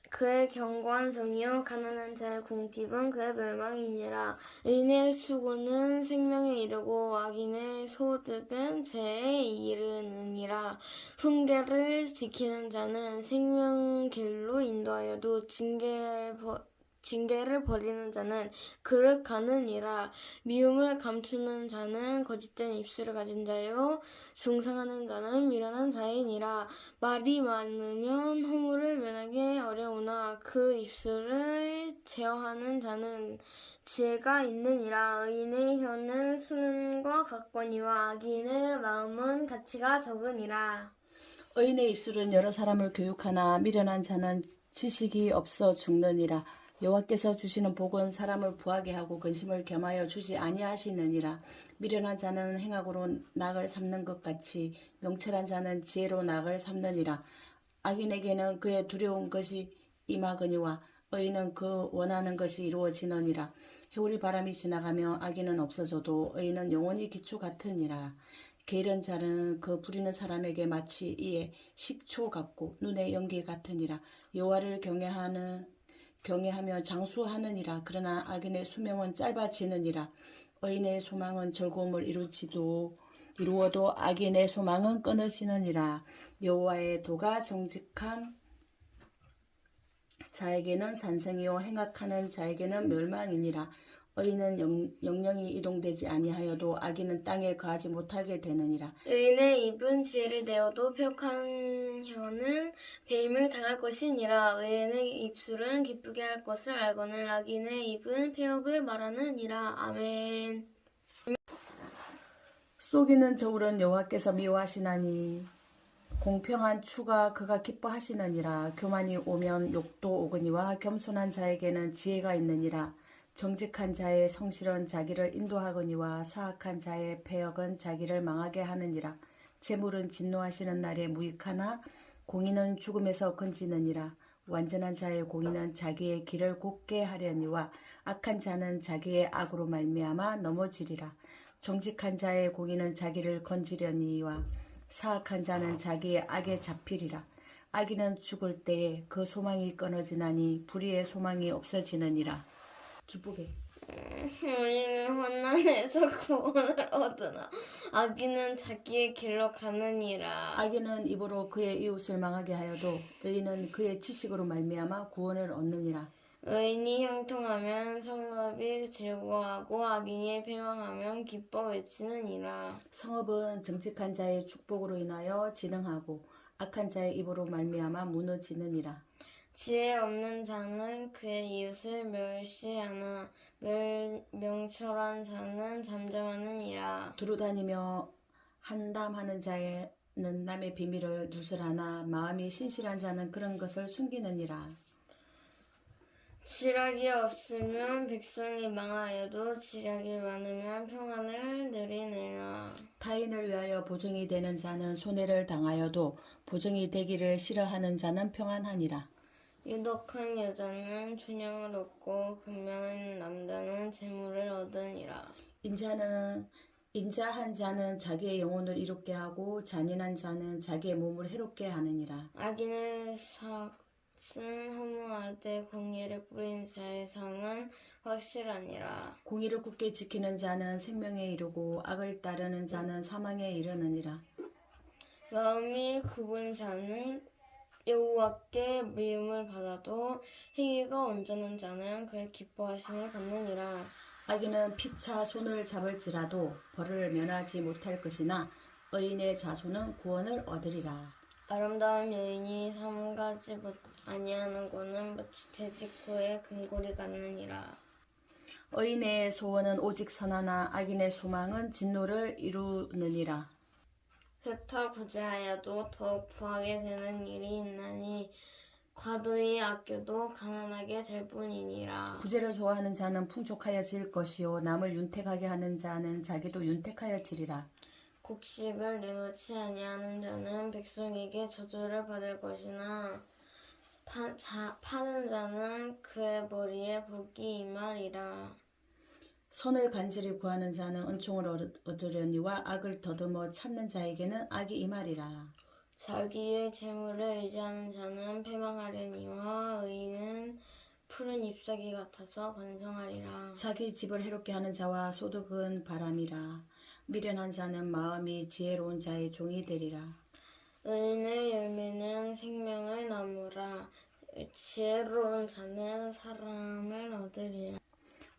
그의 견고한 성이요 가난한 자의 궁핍은 그의 멸망이니라. 의인의 수고는 생명에 이르고 악인의 소득은 죄에 이르느니라. 훈계를 지키는 자는 생명길로 인도하여도 징계를 버리는 자는 그를 가느니라. 미움을 감추는 자는 거짓된 입술을 가진 자요 중상하는 자는 미련한 자이니라. 말이 많으면 허물을 면하기 어려우나 그 입술을 제어하는 자는 지혜가 있느니라. 의인의 혀는 수는과 같거니와 악인의 마음은 가치가 적으니라. 의인의 입술은 여러 사람을 교육하나 미련한 자는 지식이 없어 죽느니라. 여호와께서 주시는 복은 사람을 부하게 하고 근심을 겸하여 주지 아니하시느니라. 미련한 자는 행악으로 낙을 삼는 것 같이 명철한 자는 지혜로 낙을 삼느니라. 악인에게는 그의 두려운 것이 임하거니와 의인은 그 원하는 것이 이루어지느니라. 해오리 바람이 지나가며 악인은 없어져도 의인은 영원히 기초 같으니라. 게으른 자는 그 부리는 사람에게 마치 이에 식초 같고 눈의 연기 같으니라. 여호와를 경외하며 장수하느니라. 그러나 악인의 수명은 짧아지느니라. 의인의 소망은 즐거움을 이루어도 악인의 소망은 끊어지느니라. 여호와의 도가 정직한 자에게는 산성이요 행악하는 자에게는 멸망이니라. 의인은 영영이 이동되지 아니하여도 악인은 땅에 거하지 못하게 되느니라. 의인의 입은 지혜를 내어도 폐역한 혀는 배임을 당할 것이니라. 의인의 입술은 기쁘게 할 것을 알거늘 악인의 입은 폐역을 말하느니라. 아멘. 속이는 저울은 여호와께서 미워하시나니 공평한 추가 그가 기뻐하시느니라. 교만이 오면 욕도 오거니와 겸손한 자에게는 지혜가 있느니라. 정직한 자의 성실은 자기를 인도하거니와 사악한 자의 패역은 자기를 망하게 하느니라. 재물은 진노하시는 날에 무익하나 공의는 죽음에서 건지느니라. 완전한 자의 공의는 자기의 길을 곧게 하려니와 악한 자는 자기의 악으로 말미암아 넘어지리라. 정직한 자의 공의는 자기를 건지려니와 사악한 자는 자기의 악에 잡히리라. 악인은 죽을 때에 그 소망이 끊어지나니 불의의 소망이 없어지느니라. 기쁘게. 우리는 환난에서 구원을 얻으나 악인은 자기의 길로 가느니라. 악인은 입으로 그의 이웃을 망하게 하여도 의인은 그의 지식으로 말미암아 구원을 얻느니라. 의인이 형통하면 성읍이 즐거워하고 악인이 패망하면 기뻐 외치느니라. 성읍은 정직한 자의 축복으로 인하여 진흥하고 악한 자의 입으로 말미암아 무너지느니라. 지혜 없는 자는 그의 이웃을 멸시하나 명철한 자는 잠잠하느니라. 두루다니며 한담하는 자는 남의 비밀을 누설하나 마음이 신실한 자는 그런 것을 숨기느니라. 지략이 없으면 백성이 망하여도 지략이 많으면 평안을 누리느니라. 타인을 위하여 보증이 되는 자는 손해를 당하여도 보증이 되기를 싫어하는 자는 평안하니라. 유독한 여자는 춘향을 얻고 근면한 남자는 재물을 얻으니라. 인자한 자는 자기의 영혼을 이롭게 하고 잔인한 자는 자기의 몸을 해롭게 하느니라. 악인의 삭은 허무하되 공의를 뿌린 자의 상은 확실하니라. 공의를 굳게 지키는 자는 생명에 이르고 악을 따르는 자는 사망에 이르느니라. 마음이 굽은 자는 여호와께 미움을 받아도 행위가 온전한 자는 그의 기뻐하심을 받느니라. 악인은 피차 손을 잡을지라도 벌을 면하지 못할 것이나 의인의 자손은 구원을 얻으리라. 아름다운 여인이 삼가지 아니하는 고는 퇴직 후에 금고리 같느니라. 의인의 소원은 오직 선하나 악인의 소망은 진노를 이루느니라. 혜타 구제하여도 더욱 부하게 되는 일이 있나니 과도히 아껴도 가난하게 될 뿐이니라. 구제를 좋아하는 자는 풍족하여질 것이요 남을 윤택하게 하는 자는 자기도 윤택하여지리라. 곡식을 내놓지 아니하는 자는 백성에게 저주를 받을 것이나 파는 자는 그의 머리에 복이 임하리라. 선을 간절히 구하는 자는 은총을 얻으려니와 악을 더듬어 찾는 자에게는 악이 임하리라. 자기의 재물을 의지하는 자는 패망하려니와 의인은 푸른 잎사귀 같아서 번성하리라. 자기 집을 해롭게 하는 자와 소득은 바람이라. 미련한 자는 마음이 지혜로운 자의 종이 되리라. 의인의 열매는 생명의 나무라. 지혜로운 자는 사람을 얻으리라.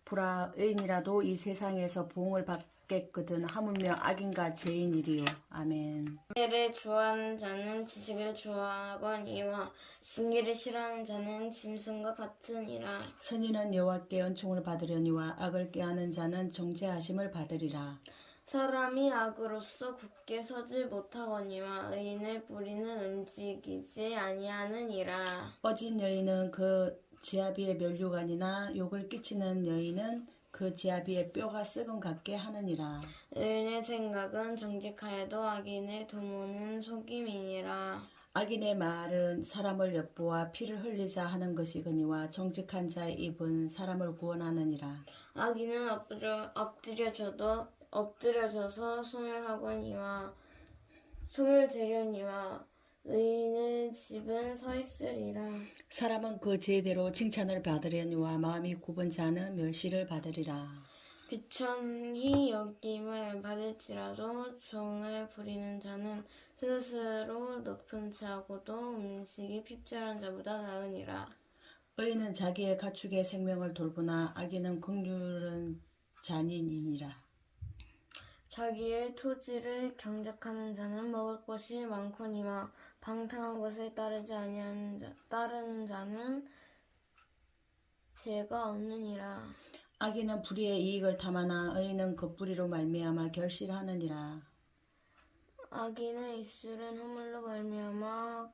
보라, 의인이라도 이 세상에서 보응을 받겠거든 하물며 악인과 죄인이리요. 아멘. 지혜를 좋아하는 자는 지식을 좋아하거니와 신기를 싫어하는 자는 짐승과 같으니라. 선인은 여호와께 은총을 받으려니와 악을 꾀하는 자는 정죄하심을 받으리라. 사람이 악으로서 굳게 서지 못하거니와 의인의 뿌리는 움직이지 아니하느니라. 어진 여인은 그 지아비의 멸류관이나 욕을 끼치는 여인은 그 지아비의 뼈가 썩은 같게 하느니라. 의인의 생각은 정직하여도 악인의 도모는 속임이니라. 악인의 말은 사람을 엿보아 피를 흘리자 하는 것이거니와 정직한 자의 입은 사람을 구원하느니라. 악인은 엎드려져서 손을 대려니와 의인의 집은 서 있으리라. 사람은 그 죄대로 칭찬을 받으려니와 마음이 굽은 자는 멸시를 받으리라. 비천히 여김을 받을지라도 종을 부리는 자는 스스로 높은 자고도 음식이 핍절한 자보다 나으니라. 의인은 자기의 가축의 생명을 돌보나 악인은 긍휼은 잔인이니라. 자기의 토지를 경작하는 자는 먹을 것이 많거니와 방탕한 것을 따르는 자는 지혜가 없느니라. 악인은 불의의 이익을 탐하나 의인은 그 뿌리로 말미암아 결실하느니라. 악인의 입술은 허물로 말미암아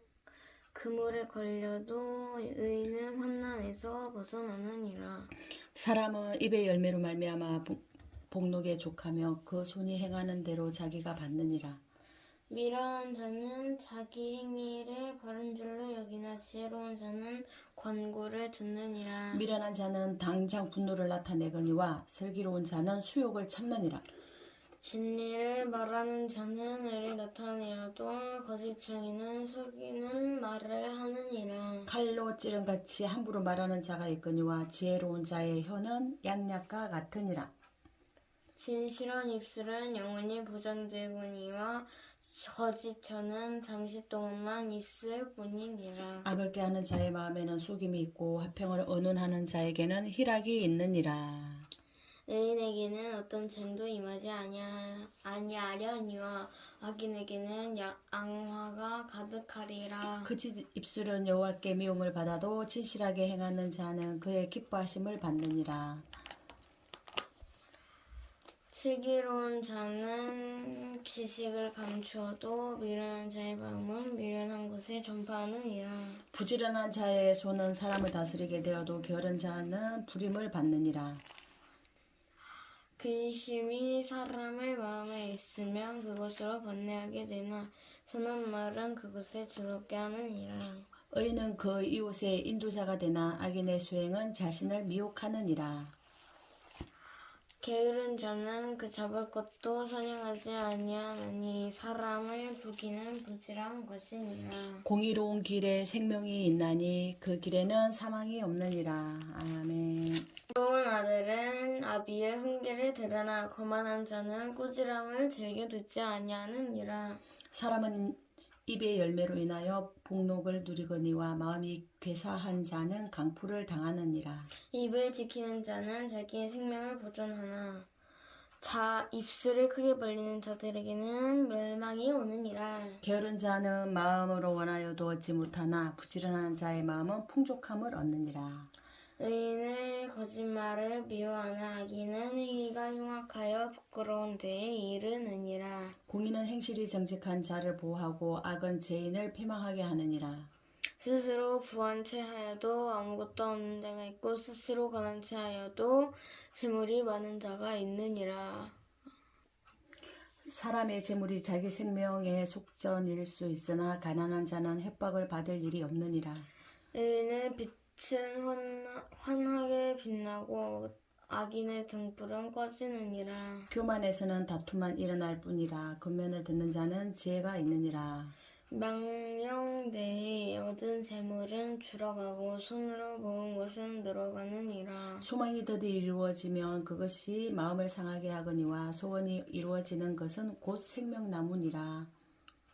그물에 걸려도 의인은 환난에서 벗어나느니라. 사람은 입의 열매로 말미암아 복록에 족하며 그 손이 행하는 대로 자기가 받느니라. 미련한 자는 자기 행위를 바른 줄로 여기나 지혜로운 자는 권고를 듣느니라. 미련한 자는 당장 분노를 나타내거니와 슬기로운 자는 수욕을 참느니라. 진리를 말하는 자는 의를 나타내어도 거짓증이는 속이는 말을 하느니라. 칼로 찌른같이 함부로 말하는 자가 있거니와 지혜로운 자의 혀는 양약과 같으니라. 진실한 입술은 영원히 보존되거니와 거짓혀는 잠시 동안만 있을 뿐이니라. 악을 꾀하는 자의 마음에는 속임이 있고 화평을 언언하는 자에게는 희락이 있느니라. 의인에게는 어떤 쟁도 임하지 아니하려니와 악인에게는 앙화가 가득하리라. 거짓 입술은 여호와께 미움을 받아도 진실하게 행하는 자는 그의 기뻐하심을 받느니라. 슬기로운 자는 지식을 감추어도 미련한 자의 마음은 미련한 것에 전파하느니라. 부지런한 자의 손은 사람을 다스리게 되어도 게으른 자는 부림을 받느니라. 근심이 사람의 마음에 있으면 그것으로 번뇌하게 되나 선한 말은 그것에 즐겁게 하느니라. 의인은 그 이웃의 인도자가 되나 악인의 수행은 자신을 미혹하느니라. 게으른 자는 그 잡을 것도 선행하지 아니하나니 사람을 부기는 부질한 것이니라. 공의로운 길에 생명이 있나니 그 길에는 사망이 없느니라. 아멘. 좋은 아들은 아비의 훈계를 들으나 거만한 자는 꾸지람을 즐겨 듣지 아니하느니라. 사람은 입의 열매로 인하여 복록을 누리거니와 마음이 괴사한 자는 강포를 당하느니라. 입을 지키는 자는 자기의 생명을 보존하나 입술을 크게 벌리는 자들에게는 멸망이 오느니라. 게으른 자는 마음으로 원하여도 얻지 못하나 부지런한 자의 마음은 풍족함을 얻느니라. 의인의 거짓말을 미워하나 악인은 행위가 흉악하여 부끄러운 데에 이르느니라. 공의는 행실이 정직한 자를 보호하고 악은 죄인을 패망하게 하느니라. 스스로 부한 채 하여도 아무것도 없는 자가 있고 스스로 가난 채 하여도 재물이 많은 자가 있느니라. 사람의 재물이 자기 생명의 속전일 수 있으나 가난한 자는 협박을 받을 일이 없느니라. 의인의 빛은 환하게 빛나고 악인의 등불은 꺼지느니라. 교만에서는 다툼만 일어날 뿐이라. 겉면을 듣는 자는 지혜가 있느니라. 망령되이 얻은 재물은 줄어가고 손으로 모은 것은 늘어가느니라. 소망이 더디 이루어지면 그것이 마음을 상하게 하거니와 소원이 이루어지는 것은 곧 생명나무니라.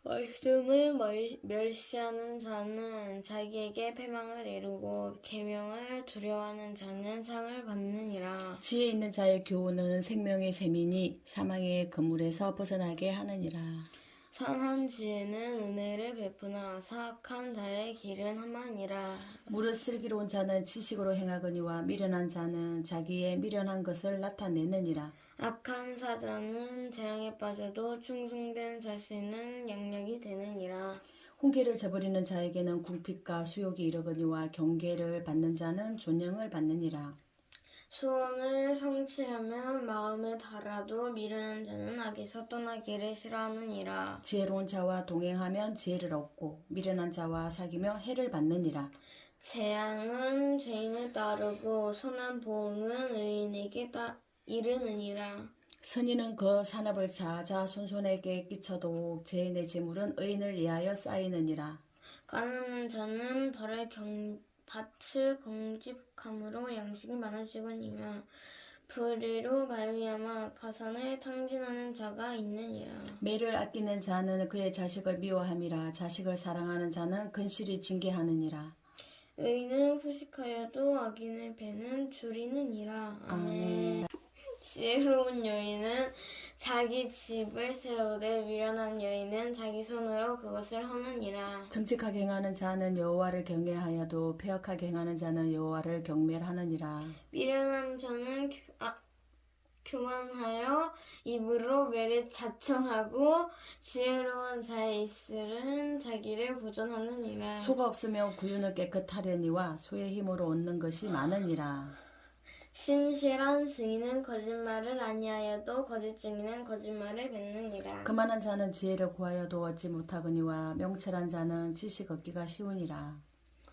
말씀을 멸시하는 자는 자기에게 패망을 이루고 계명을 두려워하는 자는 상을 받느니라. 지혜 있는 자의 교훈은 생명의 셈이니 사망의 그물에서 벗어나게 하느니라. 선한 지혜는 은혜를 베푸나 사악한 자의 길은 험하니라. 무릇 슬기로운 자는 지식으로 행하거니와 미련한 자는 자기의 미련한 것을 나타내느니라. 악한 사자는 재앙에 빠져도 충성된 자신은 양력이 되느니라. 훈계를 저버리는 자에게는 궁핍과 수욕이 이르거니와 경계를 받는 자는 존영을 받느니라. 소원을 성취하면 마음에 달아도 미련한 자는 악에서 떠나기를 싫어하느니라. 지혜로운 자와 동행하면 지혜를 얻고 미련한 자와 사귀며 해를 받느니라. 재앙은 죄인을 따르고 선한 보응은 의인에게 이르느니라. 선인은 그 산업을 자손손에게 끼쳐도 죄인의 재물은 의인을 위하여 쌓이느니라. 가난한 자는 밭을 경집함으로 양식이 많아지거니와 불의로 말미암아 가산을 탕진하는 자가 있느니라. 매를 아끼는 자는 그의 자식을 미워함이라. 자식을 사랑하는 자는 근실이 징계하느니라. 의인은 후식하여도 악인의 배는 줄이느니라. 아멘. 지혜로운 여인은 자기 집을 세우되 미련한 여인은 자기 손으로 그것을 허느니라. 정직하게 행하는 자는 여호와를 경외하여도 패역하게 행하는 자는 여호와를 경멸하느니라. 미련한 자는 교만하여 입으로 매를 자청하고 지혜로운 자의 입술은 자기를 보존하느니라. 소가 없으면 구유는 깨끗하려니와 소의 힘으로 얻는 것이 많으니라. 신실한 증인은 거짓말을 아니하여도 거짓 증인은 거짓말을 뱉느니라. 그만한 자는 지혜를 구하여도 얻지 못하거니와 명철한 자는 지식 얻기가 쉬우니라.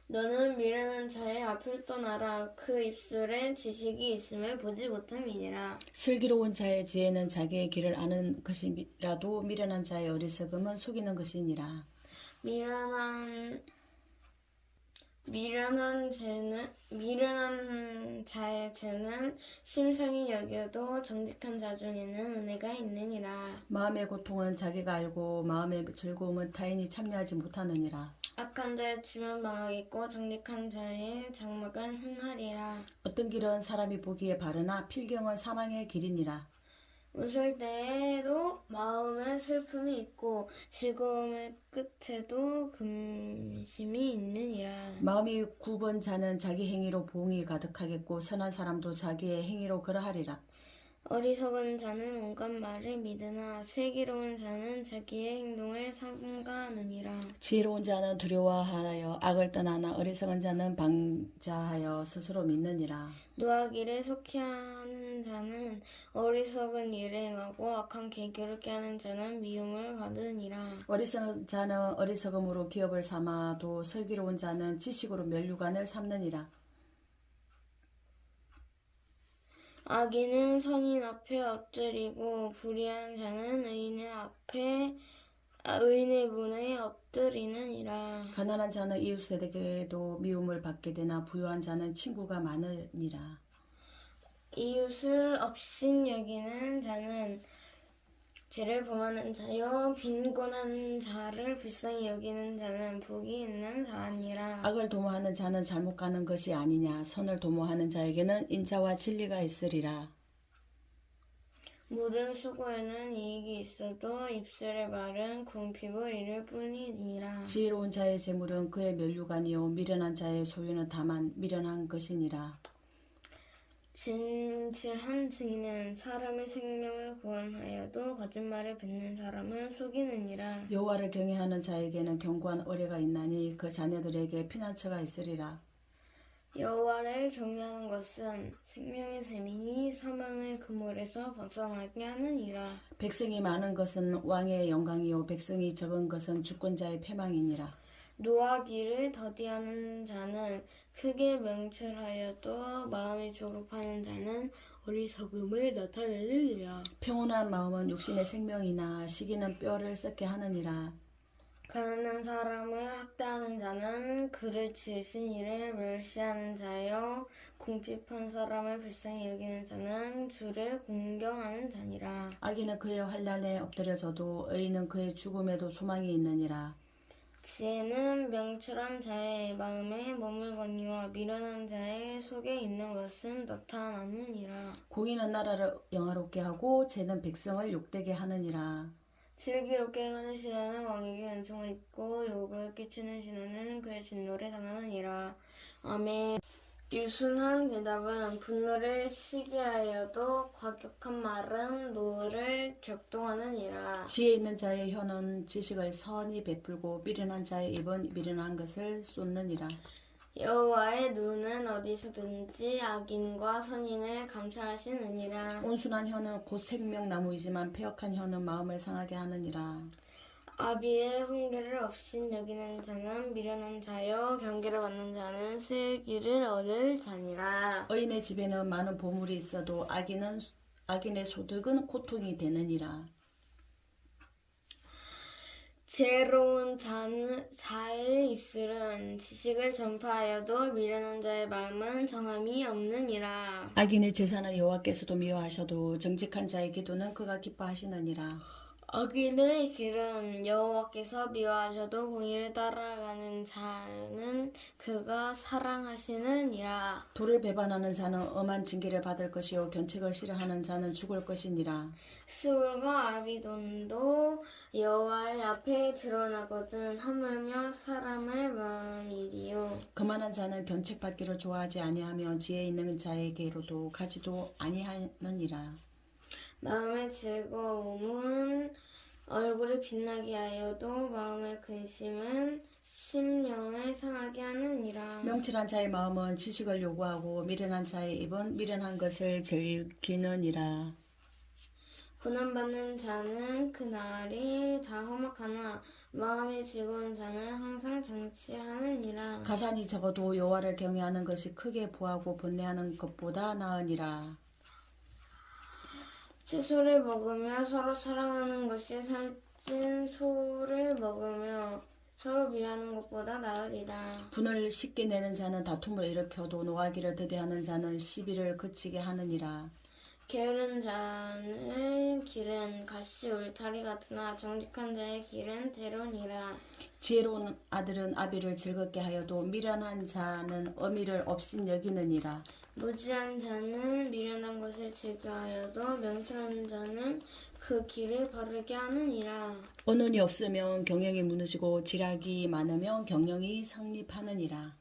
너는 미련한 자의 앞을 떠나라. 그 입술에 지식이 있음을 보지 못함이니라. 슬기로운 자의 지혜는 자기의 길을 아는 것이라도 미련한 자의 어리석음은 속이는 것이니라. 미련한 자의 죄는 심상히 여겨도 정직한 자 중에는 은혜가 있느니라. 마음의 고통은 자기가 알고 마음의 즐거움은 타인이 참여하지 못하느니라. 악한 자의 짐은 망하겠고 정직한 자의 장막은 흥하리라. 어떤 길은 사람이 보기에 바르나 필경은 사망의 길이니라. 웃을 때에도 마음에 슬픔이 있고 즐거움의 끝에도 근심이 있느니라. 마음이 굽은 자는 자기 행위로 보응이 가득하겠고 선한 사람도 자기의 행위로 그러하리라. 어리석은 자는 온갖 말을 믿으나 슬기로운 자는 자기의 행동을 삼가느니라. 지혜로운 자는 두려워하여 악을 떠나나 어리석은 자는 방자하여 스스로 믿느니라. 노하기를 속히 하는 자는 어리석은 일을 행하고 악한 계교를 꾀하는 자는 미움을 받으니라. 어리석은 자는 어리석음으로 기업을 삼아도 슬기로운 자는 지식으로 면류관을 삼느니라. 악인은 선인 앞에 엎드리고 불의한 자는 의인의 문에 엎드리느니라. 가난한 자는 이웃에게도 미움을 받게 되나 부유한 자는 친구가 많으니라. 이웃을 업신여기는 자는 죄를 범하는 자요 빈곤한 자를 불쌍히 여기는 자는 복이 있는 자니라. 악을 도모하는 자는 잘못 가는 것이 아니냐. 선을 도모하는 자에게는 인자와 진리가 있으리라. 모든 수고에는 이익이 있어도 입술의 말은 궁핍을 이룰 뿐이니라. 지혜로운 자의 재물은 그의 면류관이요 미련한 자의 소유는 다만 미련한 것이니라. 진실한 증인은 사람의 생명을 구원하여도 거짓말을 뱉는 사람은 속이느니라. 여호와를 경외하는 자에게는 견고한 의뢰가 있나니 그 자녀들에게 피난처가 있으리라. 여호와를 경외하는 것은 생명의 셈이니 사망의 그물에서 벗어나게 하느니라. 백성이 많은 것은 왕의 영광이요 백성이 적은 것은 주권자의 패망이니라. 노하기를 더디하는 자는 크게 명철하여도 마음이 조급하는 자는 어리석음을 나타내느니라. 평온한 마음은 육신의 생명이나 시기는 뼈를 썩게 하느니라. 가난한 사람을 학대하는 자는 그를 지으신 이를 멸시하는 자요 궁핍한 사람을 불쌍히 여기는 자는 주를 공경하는 자니라. 악인은 그의 환난에 엎드려져도 의인은 그의 죽음에도 소망이 있느니라. 지혜는 명철한 자의 마음에 머물거니와 미련한 자의 속에 있는 것은 나타나느니라. 공의는 나라를 영화롭게 하고 죄는 백성을 욕되게 하느니라. 슬기롭게 행하는 신하는 왕에게 은총을 입고 욕을 끼치는 신하는 그의 진노를 당하느니라. 아멘. 유순한 대답은 분노를 시기하여도 과격한 말은 노를 격동하느니라. 지혜 있는 자의 혀는 지식을 선히 베풀고 미련한 자의 입은 미련한 것을 쏟느니라. 여호와의 눈은 어디서든지 악인과 선인을 감찰하시느니라. 온순한 혀는 곧 생명나무이지만 패역한 혀는 마음을 상하게 하느니라. 아비의 훈계를 없인 여기는 자는 미련한 자요 경계를 받는 자는 슬기를 얻을 자니라. 의인의 집에는 많은 보물이 있어도 악인의 소득은 고통이 되느니라. 지혜로운 자의 입술은 지식을 전파하여도 미련한 자의 마음은 정함이 없느니라. 악인의 제사는 여호와께서도 미워하셔도 정직한 자의 기도는 그가 기뻐하시느니라. 악인의 길은 여호와께서 미워하셔도 공의를 따라가는 자는 그가 사랑하시느니라. 도를 배반하는 자는 엄한 징계를 받을 것이요 견책을 싫어하는 자는 죽을 것이니라. 스울과 아비돈도 여호와의 앞에 드러나거든 하물며 사람의 마음이리요. 거만한 자는 견책받기를 좋아하지 아니하며 지혜 있는 자에게로도 가지도 아니하느니라. 마음의 즐거움은 얼굴을 빛나게 하여도 마음의 근심은 심령을 상하게 하느니라. 명철한 자의 마음은 지식을 요구하고 미련한 자의 입은 미련한 것을 즐기느니라. 고난받는 자는 그날이 다 험악하나 마음이 즐거운 자는 항상 장치하느니라. 가산이 적어도 여호와를 경외하는 것이 크게 부하고 번뇌하는 것보다 나으니라. 채소를 먹으며 서로 사랑하는 것이 살찐 소를 먹으며 서로 미워하는 것보다 나으리라. 분을 쉽게 내는 자는 다툼을 일으켜도 노하기를 드대하는 자는 시비를 그치게 하느니라. 게으른 자의 길은 가시 울타리 같으나 정직한 자의 길은 대론이라. 지혜로운 아들은 아비를 즐겁게 하여도 미련한 자는 어미를 업신여기느니라. 무지한 자는 미련한 것을 즐겨하여도 명철한 자는 그 길을 바르게 하느니라. 언언이 없으면 경영이 무너지고 지략이 많으면 경영이 성립하느니라.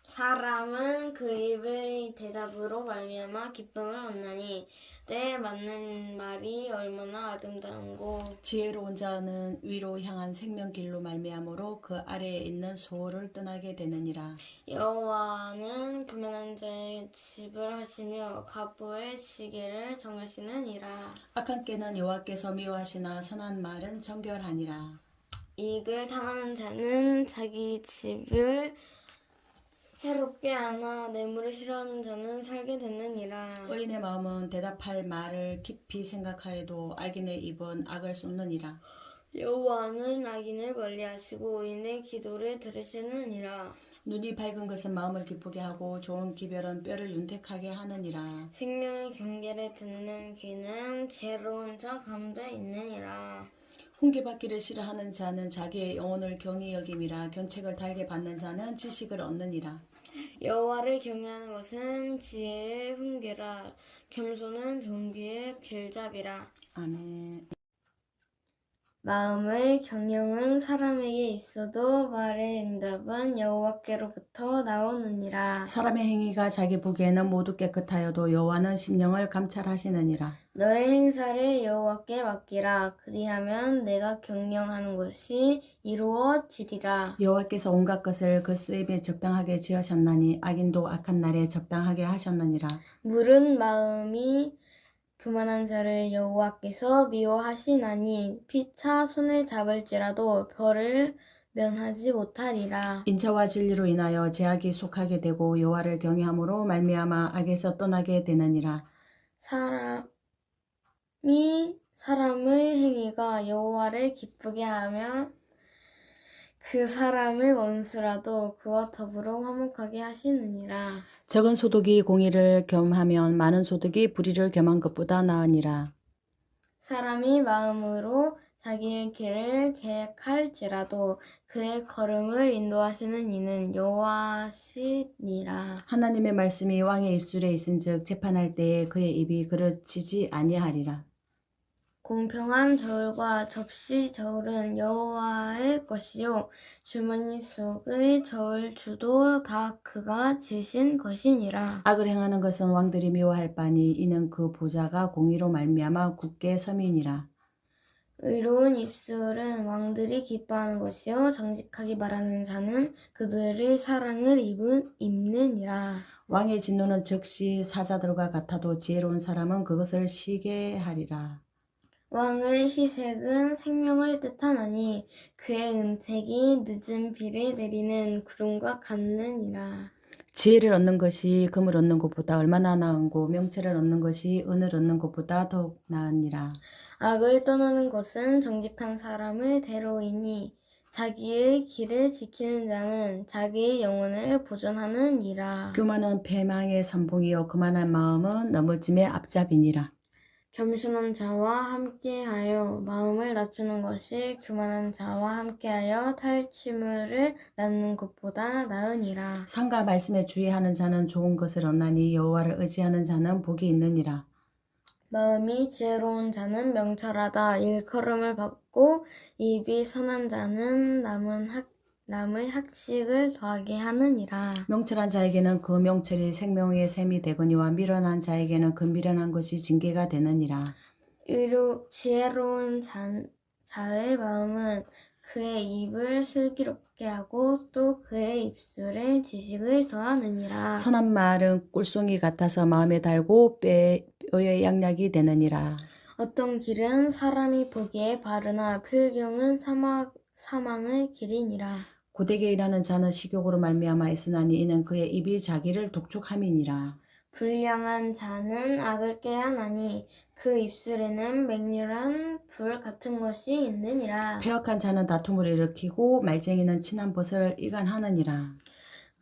사람은 그 입의 대답으로 말미암아 기쁨을 얻나니 때에 맞는 말이 얼마나 아름다운고. 지혜로운 자는 위로 향한 생명길로 말미암으로 그 아래에 있는 소홀을 떠나게 되느니라. 여호와는 교만한 자의 집을 하시며 갑부의 시계를 정하시느니라. 악한 깨는 여호와께서 미워하시나 선한 말은 정결하니라. 이익을 탐하는 자는 자기 집을 해롭게 하나 뇌물을 싫어하는 자는 살게 되느니라. 의인의 마음은 대답할 말을 깊이 생각하여도 악인의 입은 악을 쏟느니라. 여호와는 악인을 멀리하시고 의인의 기도를 들으시느니라. 눈이 밝은 것은 마음을 기쁘게 하고 좋은 기별은 뼈를 윤택하게 하느니라. 생명의 경계를 듣는 귀는 지혜로운 자 가운데 있느니라. 훈계받기를 싫어하는 자는 자기의 영혼을 경히 여김이라. 견책을 달게 받는 자는 지식을 얻느니라. 여호와를 경외하는 것은 지혜의 훈계라. 겸손은 종기의 길잡이라. 아멘. 마음의 경영은 사람에게 있어도 말의 응답은 여호와께로부터 나오느니라. 사람의 행위가 자기 보기에는 모두 깨끗하여도 여호와는 심령을 감찰하시느니라. 너의 행사를 여호와께 맡기라. 그리하면 내가 경영하는 것이 이루어지리라. 여호와께서 온갖 것을 그 쓰임에 적당하게 지으셨나니 악인도 악한 날에 적당하게 하셨느니라. 물은 마음이 교만한 자를 여호와께서 미워하시나니 피차 손에 잡을지라도 벌을 면하지 못하리라. 인자와 진리로 인하여 제약이 속하게 되고 여호와를 경외함으로 말미암아 악에서 떠나게 되느니라. 사람의 행위가 여호와를 기쁘게 하면 그 사람의 원수라도 그와 더불어 화목하게 하시느니라. 적은 소득이 공의를 겸하면 많은 소득이 불의를 겸한 것보다 나으니라. 사람이 마음으로 자기의 길을 계획할지라도 그의 걸음을 인도하시는 이는 여호와시니라. 하나님의 말씀이 왕의 입술에 있은즉 재판할 때에 그의 입이 그르치지 아니하리라. 공평한 저울과 접시 저울은 여호와의 것이요 주머니 속의 저울 주도 다 그가 지신 것이니라. 악을 행하는 것은 왕들이 미워할 바니 이는 그 보좌가 공의로 말미암아 굳게 섬이니라. 의로운 입술은 왕들이 기뻐하는 것이요 정직하게 말하는 자는 그들의 사랑을 입느니라. 왕의 진노는 즉시 사자들과 같아도 지혜로운 사람은 그것을 쉬게 하리라. 왕의 희색은 생명을 뜻하나니 그의 은택이 늦은 비를 내리는 구름과 같느니라. 지혜를 얻는 것이 금을 얻는 것보다 얼마나 나은고 명철을 얻는 것이 은을 얻는 것보다 더욱 나으니라. 악을 떠나는 것은 정직한 사람의 대로이니 자기의 길을 지키는 자는 자기의 영혼을 보존하느니라. 교만은 패망의 선봉이요 그만한 마음은 넘어짐의 앞잡이니라. 겸손한 자와 함께하여 마음을 낮추는 것이 교만한 자와 함께하여 탈취물을 낳는 것보다 나으니라. 상과 말씀에 주의하는 자는 좋은 것을 얻나니 여호와를 의지하는 자는 복이 있느니라. 마음이 지혜로운 자는 명철하다. 일컬음을 받고 입이 선한 자는 남의 학식을 더하게 하느니라. 명철한 자에게는 그 명철이 생명의 샘이 되거니와 미련한 자에게는 그 미련한 것이 징계가 되느니라. 지혜로운 자의 마음은 그의 입을 슬기롭게 하고 또 그의 입술에 지식을 더하느니라. 선한 말은 꿀송이 같아서 마음에 달고 뼈의 양약이 되느니라. 어떤 길은 사람이 보기에 바르나 필경은 사망의 길이니라. 고되게 일하는 자는 식욕으로 말미암아 애쓰나니 이는 그의 입이 자기를 독촉함이니라. 불량한 자는 악을 꾀하나니 그 입술에는 맹렬한 불 같은 것이 있느니라. 패역한 자는 다툼을 일으키고 말쟁이는 친한 벗을 이간하느니라.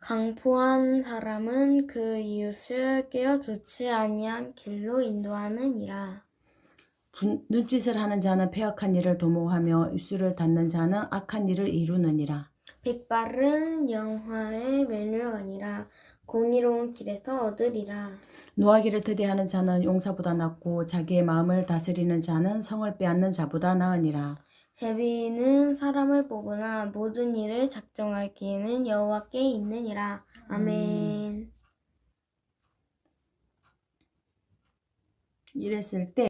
강포한 사람은 그 이웃을 깨어 좋지 아니한 길로 인도하느니라. 눈짓을 하는 자는 패역한 일을 도모하며 입술을 닫는 자는 악한 일을 이루느니라. 백발은 영화의 매료하니라. 공의로운 길에서 얻으리라. 노하기를 드대하는 자는 용사보다 낫고 자기의 마음을 다스리는 자는 성을 빼앗는 자보다 나으니라. 제비는 사람을 뽑으나 모든 일을 작정할 기회는 여호와께 있느니라. 아멘. 이랬을 때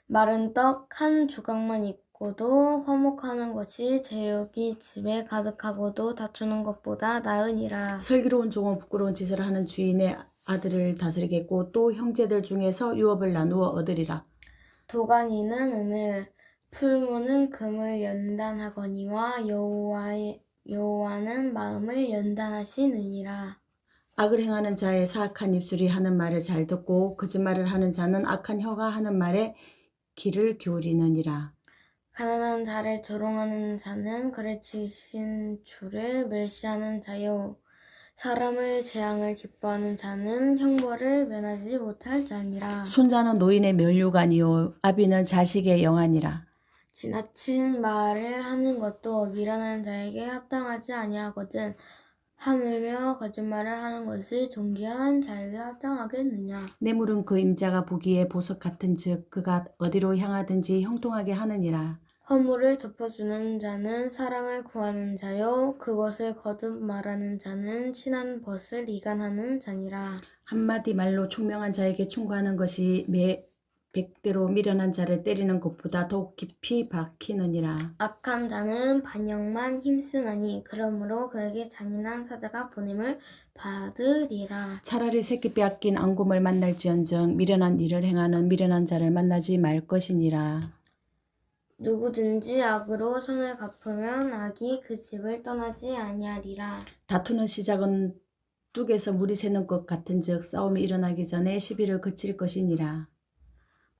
마른 떡 한 조각만 있고도 화목하는 것이 제육이 집에 가득하고도 다투는 것보다 나으니라. 슬기로운 종은 부끄러운 짓을 하는 주인의 아들을 다스리겠고 또 형제들 중에서 유업을 나누어 얻으리라. 도가니는 은을, 풀무는 금을 연단하거니와 여호와는 마음을 연단하시느니라. 악을 행하는 자의 사악한 입술이 하는 말을 잘 듣고 거짓말을 하는 자는 악한 혀가 하는 말에 귀를 기울이느니라. 가난한 자를 조롱하는 자는 그를 지으신 주를 멸시하는 자요. 사람을 재앙을 기뻐하는 자는 형벌을 면하지 못할 자니라. 손자는 노인의 면류관이요 아비는 자식의 영안이라. 지나친 말을 하는 것도 미련한 자에게 합당하지 아니하거든. 하물며 거짓말을 하는 것이 존귀한 자에게 합당하겠느냐. 뇌물은 그 임자가 보기에 보석 같은즉 그가 어디로 향하든지 형통하게 하느니라. 허물을 덮어주는 자는 사랑을 구하는 자요 그것을 거듭 말하는 자는 친한 벗을 이간하는 자니라. 한마디 말로 총명한 자에게 충고하는 것이 백대로 미련한 자를 때리는 것보다 더욱 깊이 박히느니라. 악한 자는 반역만 힘쓰나니 그러므로 그에게 잔인한 사자가 보냄을 받으리라. 차라리 새끼 빼앗긴 앙금을 만날지언정 미련한 일을 행하는 미련한 자를 만나지 말 것이니라. 누구든지 악으로 손을 갚으면 악이 그 집을 떠나지 아니하리라. 다투는 시작은 뚝에서 물이 새는 것 같은즉 싸움이 일어나기 전에 시비를 그칠 것이니라.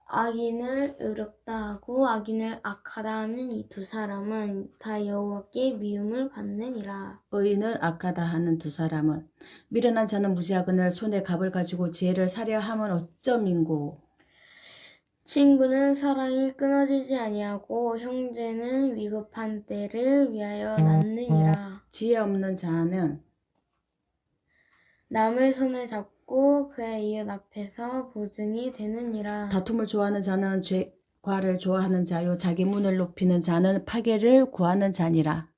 악인을 의롭다 하고 악인을 악하다 하는 이 두 사람은 다 여호와께 미움을 받느니라. 의인을 악하다 하는 두 사람은 미련한 자는 무지하거늘 손에 갑을 가지고 지혜를 사려 함은 어쩌민고. 친구는 사랑이 끊어지지 아니하고 형제는 위급한 때를 위하여 낳느니라. 지혜 없는 자는 남의 손을 잡고 그의 이웃 앞에서 보증이 되느니라. 다툼을 좋아하는 자는 죄과를 좋아하는 자요 자기 문을 높이는 자는 파괴를 구하는 자니라.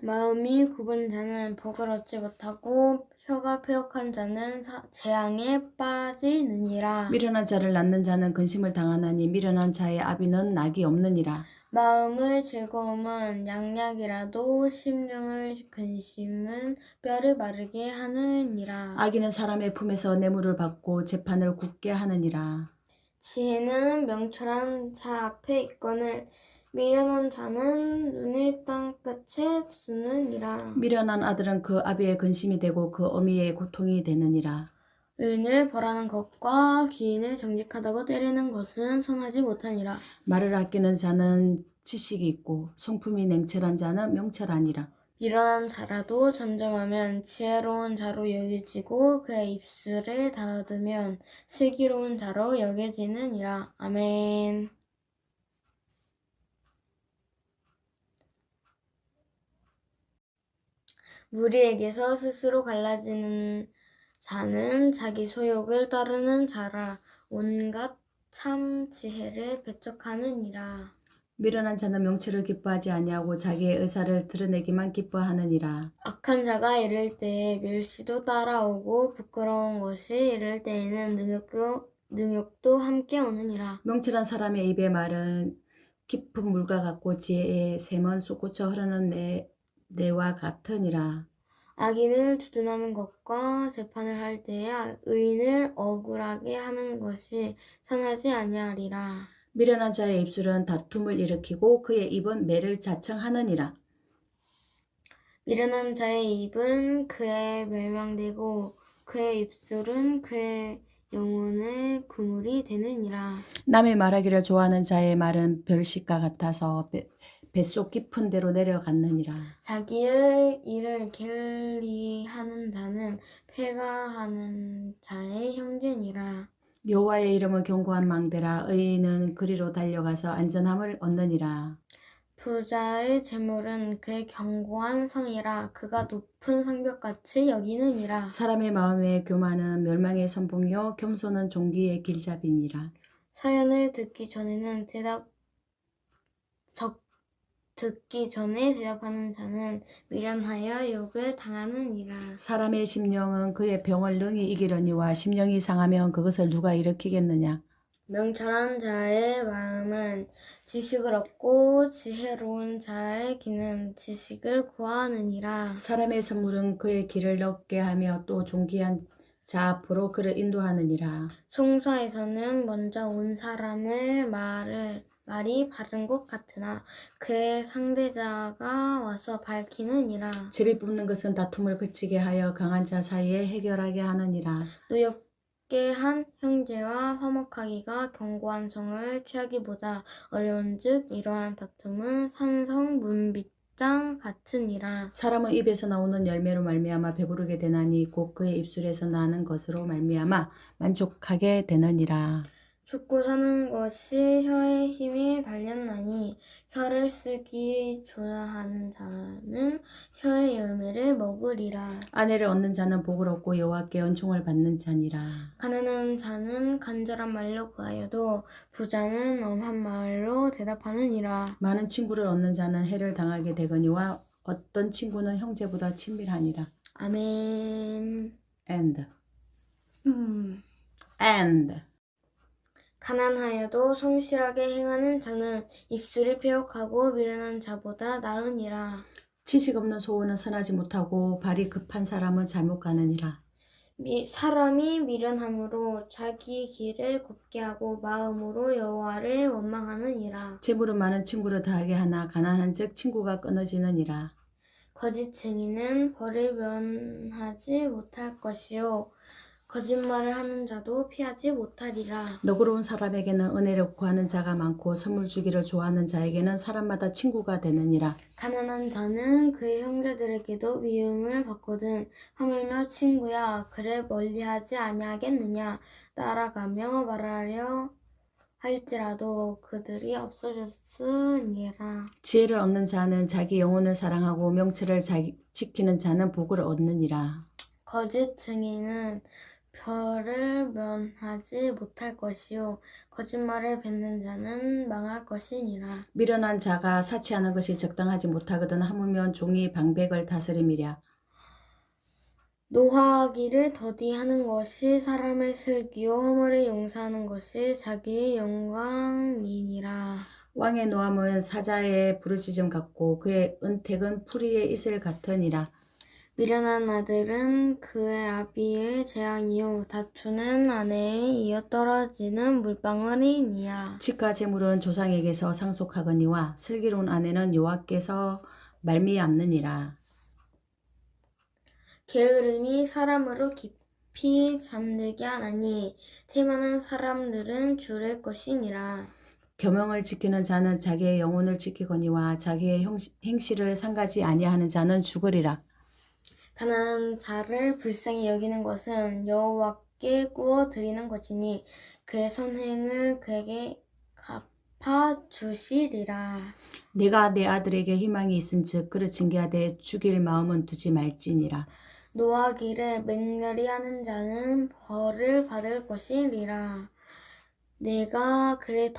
마음이 굽은 자는 복을 얻지 못하고 혀가 패역한 자는 재앙에 빠지느니라. 미련한 자를 낳는 자는 근심을 당하나니 미련한 자의 아비는 낙이 없느니라. 마음의 즐거움은 양약이라도 심령의 근심은 뼈를 마르게 하느니라. 악인은 사람의 품에서 뇌물을 받고 재판을 굳게 하느니라. 지혜는 명철한 자 앞에 있거늘 미련한 자는 눈을 땅 끝에 두느니라. 미련한 아들은 그 아비의 근심이 되고 그 어미의 고통이 되느니라. 의인을 벌하는 것과 귀인을 정직하다고 때리는 것은 선하지 못하니라. 말을 아끼는 자는 지식이 있고 성품이 냉철한 자는 명철하니라. 미련한 자라도 잠잠하면 지혜로운 자로 여겨지고 그의 입술에 닫으면 슬기로운 자로 여겨지느니라. 아멘. 무리에게서 스스로 갈라지는 자는 자기 소욕을 따르는 자라. 온갖 참 지혜를 배척하느니라. 미련한 자는 명철을 기뻐하지 아니하고 자기의 의사를 드러내기만 기뻐하느니라. 악한 자가 이를 때에 멸시도 따라오고 부끄러운 것이 이를 때에는 능욕도 함께 오느니라. 명철한 사람의 입의 말은 깊은 물과 같고 지혜의 샘은 솟구쳐 흐르는 내와 같으니라. 악인을 두둔하는 것과 재판을 할 때에 의인을 억울하게 하는 것이 선하지 아니하리라. 미련한 자의 입술은 다툼을 일으키고 그의 입은 매를 자청하느니라. 미련한 자의 입은 그의 멸망되고 그의 입술은 그의 영혼의 그물이 되느니라. 남의 말하기를 좋아하는 자의 말은 별식과 같아서 뱃속 깊은 데로 내려갔느니라. 자기의 일을 게을리하는 자는 패가하는 자의 형제니라. 여호와의 이름은 견고한 망대라. 의인은 그리로 달려가서 안전함을 얻느니라. 부자의 재물은 그의 견고한 성이라. 그가 높은 성벽같이 여기느니라. 사람의 마음의 교만은 멸망의 선봉이요 겸손은 종기의 길잡이니라. 사연을 듣기 전에 대답하는 자는 미련하여 욕을 당하느니라. 사람의 심령은 그의 병을 능히 이기려니와 심령이 상하면 그것을 누가 일으키겠느냐. 명철한 자의 마음은 지식을 얻고 지혜로운 자의 귀는 지식을 구하느니라. 사람의 선물은 그의 길을 얻게 하며 또 존귀한 자 앞으로 그를 인도하느니라. 송사에서는 먼저 온 사람의 말이 바른 것 같으나 그의 상대자가 와서 밝히느니라. 제비 뽑는 것은 다툼을 그치게 하여 강한 자 사이에 해결하게 하느니라. 노엽게 한 형제와 화목하기가 견고한 성을 취하기보다 어려운즉 이러한 다툼은 산성 문빗장 같으니라. 사람은 입에서 나오는 열매로 말미암아 배부르게 되나니 곧 그의 입술에서 나는 것으로 말미암아 만족하게 되느니라. 죽고 사는 것이 혀의 힘에 달렸나니 혀를 쓰기 좋아하는 자는 혀의 열매를 먹으리라. 아내를 얻는 자는 복을 얻고 여호와께 은총을 받는 자니라. 가난한 자는 간절한 말로 구하여도 부자는 엄한 말로 대답하느니라. 많은 친구를 얻는 자는 해를 당하게 되거니와 어떤 친구는 형제보다 친밀하니라. 아멘. And. 음. And. 가난하여도 성실하게 행하는 자는 입술이 패역하고 미련한 자보다 나으니라. 지식 없는 소원은 선하지 못하고 발이 급한 사람은 잘못 가느니라. 사람이 미련함으로 자기 길을 곱게 하고 마음으로 여호와를 원망하느니라. 재물은 많은 친구를 더하게 하나 가난한즉 친구가 끊어지느니라. 거짓 증인은 벌을 면하지 못할 것이요 거짓말을 하는 자도 피하지 못하리라. 너그러운 사람에게는 은혜를 구하는 자가 많고 선물 주기를 좋아하는 자에게는 사람마다 친구가 되느니라. 가난한 자는 그의 형제들에게도 미움을 받거든 하물며 친구야 그를 멀리하지 아니하겠느냐. 따라가며 말하려 할지라도 그들이 없어졌으니라. 지혜를 얻는 자는 자기 영혼을 사랑하고 명철을 지키는 자는 복을 얻느니라. 거짓 증인은 벌을 면하지 못할 것이요 거짓말을 뱉는 자는 망할 것이니라. 미련한 자가 사치하는 것이 적당하지 못하거든 하물며 종이 방백을 다스림이랴. 노하기를 더디하는 것이 사람의 슬기요 허물을 용서하는 것이 자기의 영광이니라. 왕의 노함은 사자의 부르짖음 같고 그의 은택은 풀이의 이슬 같으니라. 미련한 아들은 그의 아비의 재앙이요 다투는 아내에 이어 떨어지는 물방울이니라. 치과 재물은 조상에게서 상속하거니와 슬기로운 아내는 여호와께서 말미암느니라. 게으름이 사람으로 깊이 잠들게 하나니 태만한 사람들은 줄일 것이니라. 계명을 지키는 자는 자기의 영혼을 지키거니와 자기의 행실을 상가지 아니하는 자는 죽으리라. 가난한 자를 불쌍히 여기는 것은 여호와께 구워 드리는 것이니 그의 선행을 그에게 갚아 주시리라. 네가 내 아들에게 희망이 있은즉 그를 징계하되 죽일 마음은 두지 말지니라. 노하기를 맹렬히 하는 자는 벌을 받을 것이리라. 내가 그를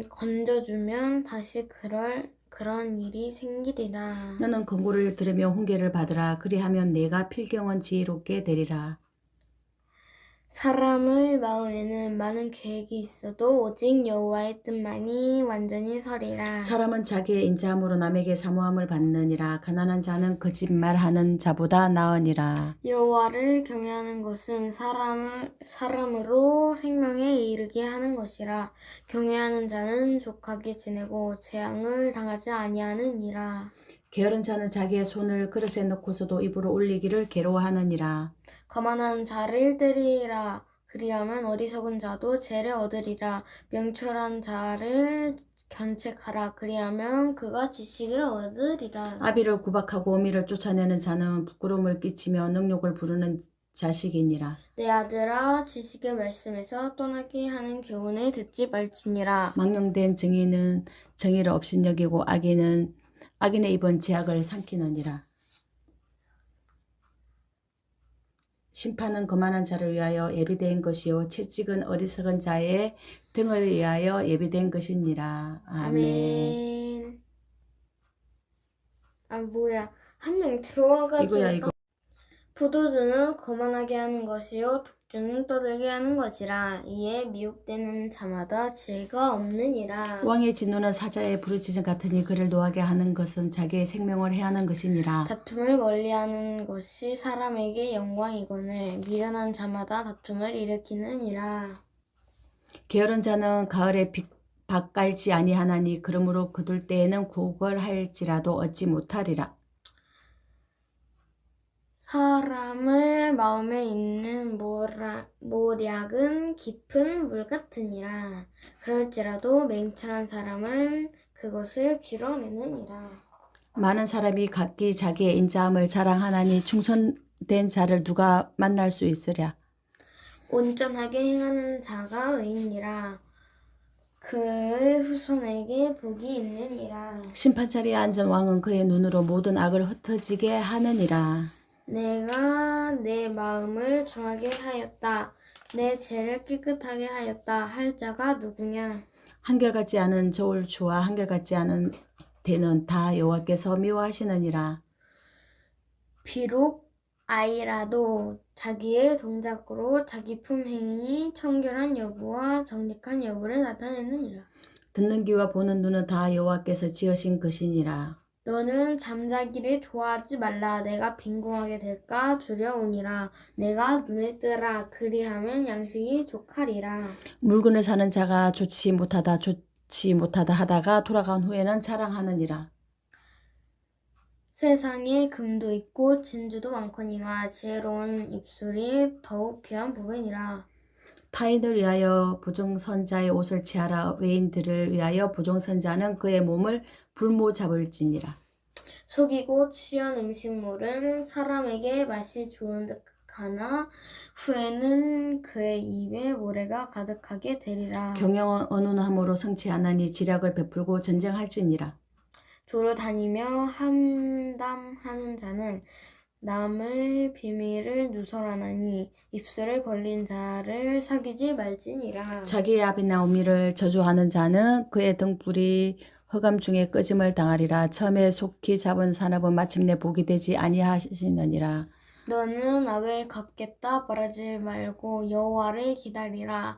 건져주면 다시 그런 일이 생기리라. 너는 권고를 들으며 훈계를 받으라. 그리하면 내가 필경은 지혜롭게 되리라. 사람의 마음에는 많은 계획이 있어도 오직 여호와의 뜻만이 완전히 서리라. 사람은 자기의 인자함으로 남에게 사모함을 받느니라. 가난한 자는 거짓말하는 자보다 나으니라. 여호와를 경외하는 것은 사람으로 생명에 이르게 하는 것이라. 경외하는 자는 족하게 지내고 재앙을 당하지 아니하느니라. 게으른 자는 자기의 손을 그릇에 넣고서도 입으로 올리기를 괴로워하느니라. 거만한 자를 때리라. 그리하면 어리석은 자도 죄를 얻으리라. 명철한 자를 견책하라. 그리하면 그가 지식을 얻으리라. 아비를 구박하고 어미를 쫓아내는 자는 부끄러움을 끼치며 능욕을 부르는 자식이니라. 내 아들아, 지식의 말씀에서 떠나게 하는 교훈을 듣지 말지니라. 망령된 정의는 정의를 업신여기고 악인의 입은 제약을 삼키느니라. 심판은 거만한 자를 위하여 예비된 것이요 채찍은 어리석은 자의 등을 위하여 예비된 것이니라. 아멘. 아, 뭐야. 한 명 들어와가지고. 이거야 이거. 포도주는 거만하게 하는 것이요 독주는 떠들게 하는 것이라. 이에 미혹되는 자마다 지혜가 없느니라. 왕의 진노는 사자의 부르짖음 같으니 그를 노하게 하는 것은 자기의 생명을 해하는 것이니라. 다툼을 멀리하는 것이 사람에게 영광이거늘 미련한 자마다 다툼을 일으키느니라. 게으른 자는 가을에 밭 깔지 아니하나니 그러므로 거둘 때에는 구걸할지라도 얻지 못하리라. 사람의 마음에 있는 모략은 깊은 물 같으니라. 그럴지라도 맹철한 사람은 그것을 길어내느니라. 많은 사람이 각기 자기의 인자함을 자랑하나니 충성된 자를 누가 만날 수 있으랴. 온전하게 행하는 자가 의인이라. 그의 후손에게 복이 있느니라. 심판 자리에 앉은 왕은 그의 눈으로 모든 악을 흩어지게 하느니라. 내가 내 마음을 정하게 하였다. 내 죄를 깨끗하게 하였다. 할 자가 누구냐? 한결같지 않은 저울 추와 한결같지 않은 대는 다 여호와께서 미워하시느니라. 비록 아이라도 자기의 동작으로 자기 품행이 청결한 여부와 정직한 여부를 나타내느니라. 듣는 귀와 보는 눈은 다 여호와께서 지으신 것이니라. 너는 잠자기를 좋아하지 말라. 내가 빈궁하게 될까 두려우니라. 내가 눈을 뜨라. 그리하면 양식이 족하리라. 물건을 사는 자가 좋지 못하다 하다가 돌아간 후에는 자랑하느니라. 세상에 금도 있고 진주도 많거니와 지혜로운 입술이 더욱 귀한 보배니라. 타인을 위하여 보증선자의 옷을 취하라. 외인들을 위하여 보증선자는 그의 몸을 불모 잡을지니라. 속이고 취한 음식물은 사람에게 맛이 좋은 듯하나 후에는 그의 입에 모래가 가득하게 되리라. 경영은 언운함으로 성취하나니 지략을 베풀고 전쟁할지니라. 두루 다니며 함담하는 자는 남의 비밀을 누설하나니 입술을 벌린 자를 사귀지 말지니라. 자기의 아비나 어미를 저주하는 자는 그의 등불이 흑암 중에 꺼짐을 당하리라. 처음에 속히 잡은 산업은 마침내 복이 되지 아니하시느니라. 너는 악을 갚겠다 말하지 말고 여호와를 기다리라.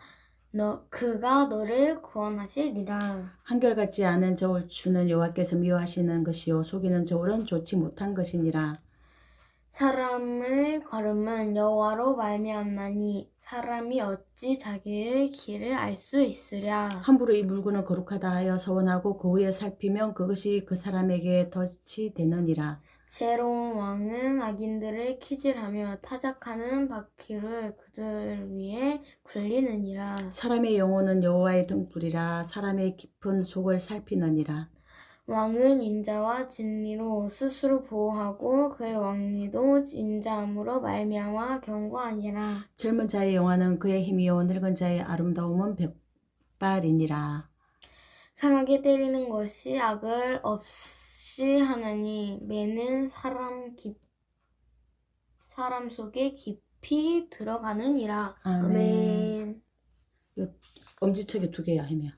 그가 너를 구원하시리라. 한결같지 않은 저울 추는 여호와께서 미워하시는 것이요 속이는 저울은 좋지 못한 것이니라. 사람의 걸음은 여호와로 말미암나니 사람이 어찌 자기의 길을 알 수 있으랴. 함부로 이 물건을 거룩하다 하여 서원하고 그 후에 살피면 그것이 그 사람에게 덫이 되느니라. 지혜로운 왕은 악인들을 키질하며 타작하는 바퀴를 그들 위에 굴리느니라. 사람의 영혼은 여호와의 등불이라. 사람의 깊은 속을 살피느니라. 왕은 인자와 진리로 스스로 보호하고 그의 왕위도 인자함으로 말미암아 견고하니라. 젊은 자의 영화는 그의 힘이요 늙은 자의 아름다움은 백발이니라. 상하게 때리는 것이 악을 없이 하나니 매는 사람 속에 깊이 들어가느니라. 아멘. 엄지척이 2개야, 혜미야.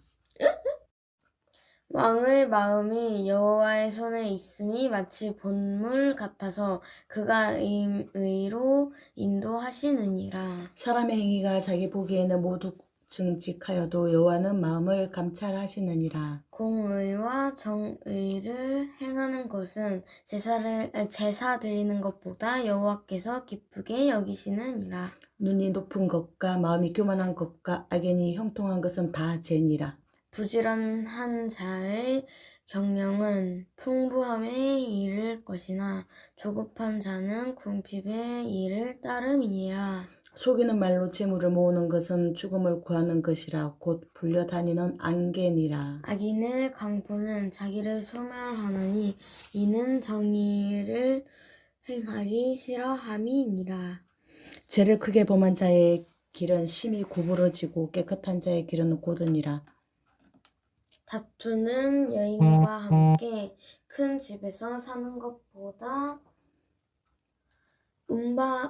왕의 마음이 여호와의 손에 있음이 마치 본물 같아서 그가 의로 인도하시느니라. 사람의 행위가 자기 보기에는 모두 정직하여도 여호와는 마음을 감찰하시느니라. 공의와 정의를 행하는 것은 제사 드리는 것보다 여호와께서 기쁘게 여기시느니라. 눈이 높은 것과 마음이 교만한 것과 악인이 형통한 것은 다 죄니라. 부지런한 자의 경영은 풍부함에 이를 것이나 조급한 자는 궁핍에 이를 따름이니라. 속이는 말로 재물을 모으는 것은 죽음을 구하는 것이라 곧 불려다니는 안개니라. 악인의 강포는 자기를 소멸하느니 이는 정의를 행하기 싫어함이니라. 죄를 크게 범한 자의 길은 심히 구부러지고 깨끗한 자의 길은 고드니라. 다투는 여인과 함께 큰 집에서 사는 것보다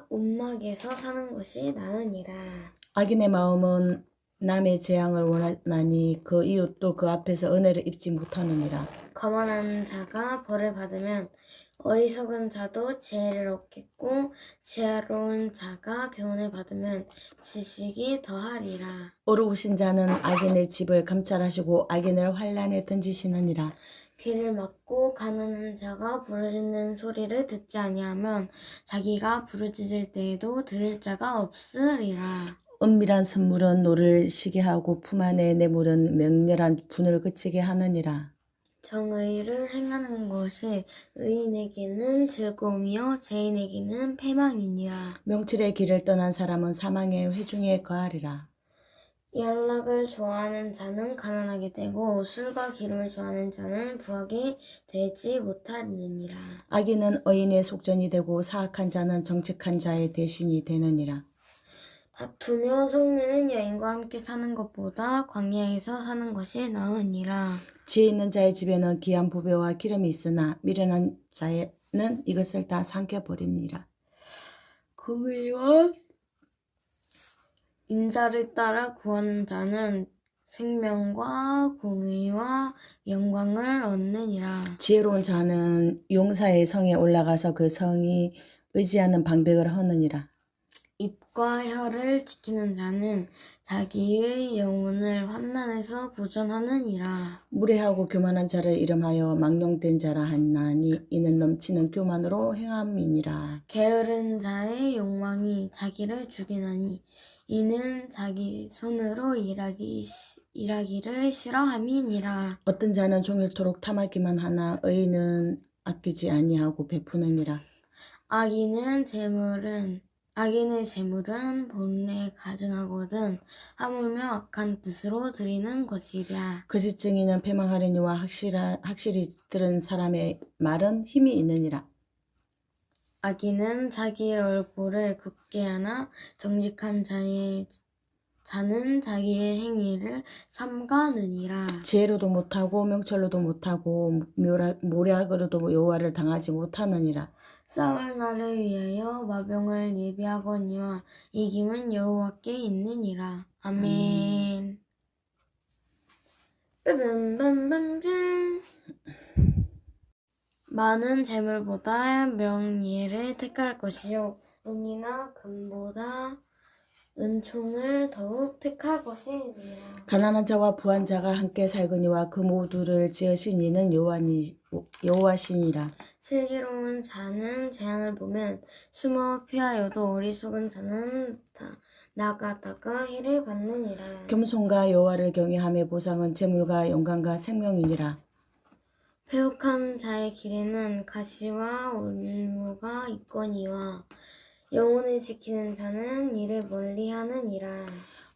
움막에서 사는 것이 나으니라. 악인의 마음은 남의 재앙을 원하나니 그 이웃도 그 앞에서 은혜를 입지 못하느니라. 거만한 자가 벌을 받으면 어리석은 자도 지혜를 얻겠고 지혜로운 자가 교훈을 받으면 지식이 더하리라. 어루우신 자는 악인의 집을 감찰하시고 악인을 환란에 던지시느니라. 귀를 막고 가난한 자가 부르짖는 소리를 듣지 아니하면 자기가 부르짖을 때에도 들을 자가 없으리라. 은밀한 선물은 노를 시게 하고 품 안의 뇌물은 맹렬한 분을 그치게 하느니라. 정의를 행하는 것이 의인에게는 즐거움이요 죄인에게는 패망이니라. 명철의 길을 떠난 사람은 사망의 회중에 거하리라. 연락을 좋아하는 자는 가난하게 되고 술과 기름을 좋아하는 자는 부하게 되지 못하느니라. 악인은 의인의 속전이 되고 사악한 자는 정직한 자의 대신이 되느니라. 다투며 성내는 여인과 함께 사는 것보다 광야에서 사는 것이 나으니라. 지혜 있는 자의 집에는 귀한 보배와 기름이 있으나 미련한 자는 이것을 다 삼켜버리니라. 공의와 인자를 따라 구하는 자는 생명과 공의와 영광을 얻느니라. 지혜로운 자는 용사의 성에 올라가서 그 성이 의지하는 방백을 허느니라. 입과 혀를 지키는 자는 자기의 영혼을 환난에서 보존하느니라. 무례하고 교만한 자를 이름하여 망령된 자라 하나니 이는 넘치는 교만으로 행함이니라. 게으른 자의 욕망이 자기를 죽이나니 이는 자기 손으로 일하기를 싫어함이니라. 어떤 자는 종일토록 탐하기만 하나 의인은 아끼지 아니하고 베푸느니라. 악인의 재물은 본래 가증하거든 하물며 악한 뜻으로 드리는 것이랴. 거짓 증인은 패망하려니와 확실히 들은 사람의 말은 힘이 있느니라. 악인은 자기의 얼굴을 굳게 하나 정직한 자는 자기의 행위를 삼가느니라. 지혜로도 못하고 명철로도 못하고 모략으로도 여호와를 당하지 못하느니라. 싸울 날을 위하여 마병을 예비하거니와 이김은 여호와께 있느니라. 아멘. 빰빰빰빰. 많은 재물보다 명예를 택할 것이요 은이나 금보다 은총을 더욱 택할 것이니라. 가난한 자와 부한 자가 함께 살거니와 그 모두를 지으신 이는 여호와시니라. 슬기로운 자는 재앙을 보면 숨어 피하여도 어리석은 자는 나가다가 해를 받느니라. 겸손과 여호와를 경외함의 보상은 재물과 영광과 생명이니라. 패역한 자의 길에는 가시와 올무가 있거니와 영혼을 지키는 자는 이를 멀리하느니라.